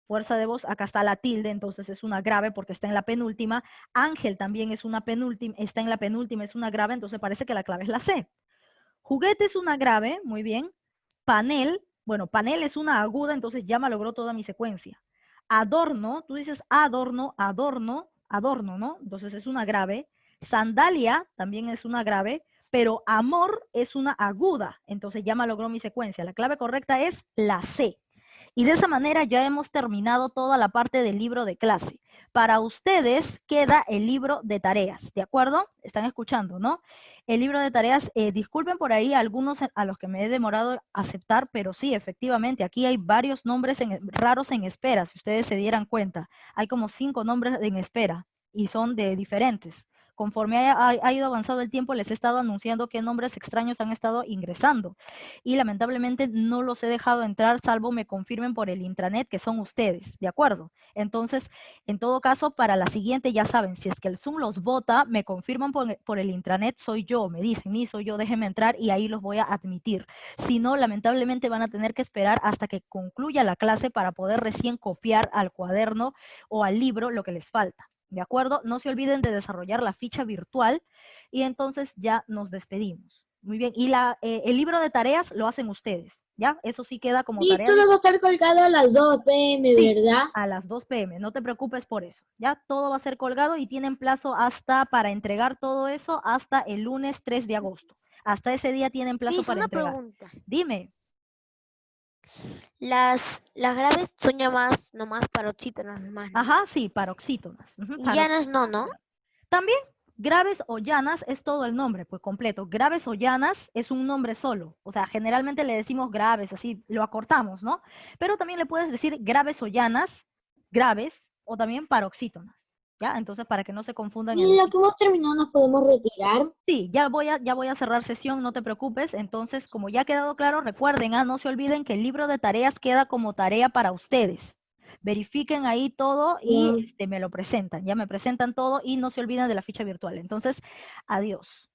[SPEAKER 1] fuerza de voz, acá está la tilde, entonces es una grave porque está en la penúltima. Ángel también es una penúltima, está en la penúltima, es una grave, entonces parece que la clave es la C. Juguete es una grave, muy bien. Panel, bueno, panel es una aguda, entonces ya malogró toda mi secuencia. Adorno, tú dices adorno, adorno, adorno, ¿no? Entonces es una grave. Sandalia también es una grave, pero amor es una aguda, entonces ya malogró mi secuencia. La clave correcta es la C. Y de esa manera ya hemos terminado toda la parte del libro de clase. Para ustedes queda el libro de tareas, ¿de acuerdo? Están escuchando, ¿no? El libro de tareas, disculpen por ahí algunos a los que me he demorado a aceptar, pero sí, efectivamente, aquí hay varios nombres raros en espera, si ustedes se dieran cuenta. Hay como 5 nombres en espera y son de diferentes. Conforme ha ido avanzado el tiempo, les he estado anunciando qué nombres extraños han estado ingresando. Y lamentablemente no los he dejado entrar, salvo me confirmen por el intranet que son ustedes, ¿de acuerdo? Entonces, en todo caso, para la siguiente, ya saben, si es que el Zoom los vota, me confirman por el intranet, soy yo, me dicen, soy yo, déjenme entrar y ahí los voy a admitir. Si no, lamentablemente van a tener que esperar hasta que concluya la clase para poder recién copiar al cuaderno o al libro lo que les falta. ¿De acuerdo? No se olviden de desarrollar la ficha virtual y entonces ya nos despedimos. Muy bien. Y el libro de tareas lo hacen ustedes, ¿ya? Eso sí queda como
[SPEAKER 2] Y
[SPEAKER 1] tarea.
[SPEAKER 2] todo va a estar colgado a las 2 p.m.,
[SPEAKER 1] Sí,
[SPEAKER 2] ¿verdad?
[SPEAKER 1] a las 2 p.m. No te preocupes por eso. Ya todo va a ser colgado y tienen plazo para entregar todo eso hasta el lunes 3 de agosto. Hasta ese día tienen plazo
[SPEAKER 4] Liz,
[SPEAKER 1] para
[SPEAKER 4] una
[SPEAKER 1] entregar.
[SPEAKER 4] pregunta.
[SPEAKER 1] Dime.
[SPEAKER 4] Las graves son llamadas nomás paroxítonas nomás, ¿no?
[SPEAKER 1] Ajá, sí, paroxítonas. Ujú,
[SPEAKER 4] Y llanas no, ¿no?
[SPEAKER 1] También, graves o llanas es todo el nombre, pues completo. Graves o llanas es un nombre solo. O sea, generalmente le decimos graves, así lo acortamos, ¿no? Pero también le puedes decir graves o llanas, graves, o también paroxítonas. ¿Ya? Entonces, para que no se confundan.
[SPEAKER 2] Y lo que hemos terminado nos podemos retirar.
[SPEAKER 1] Sí, ya voy a cerrar sesión, no te preocupes. Entonces, como ya ha quedado claro, recuerden, no se olviden que el libro de tareas queda como tarea para ustedes. Verifiquen ahí todo y me lo presentan, ya me presentan todo y no se olviden de la ficha virtual. Entonces, adiós.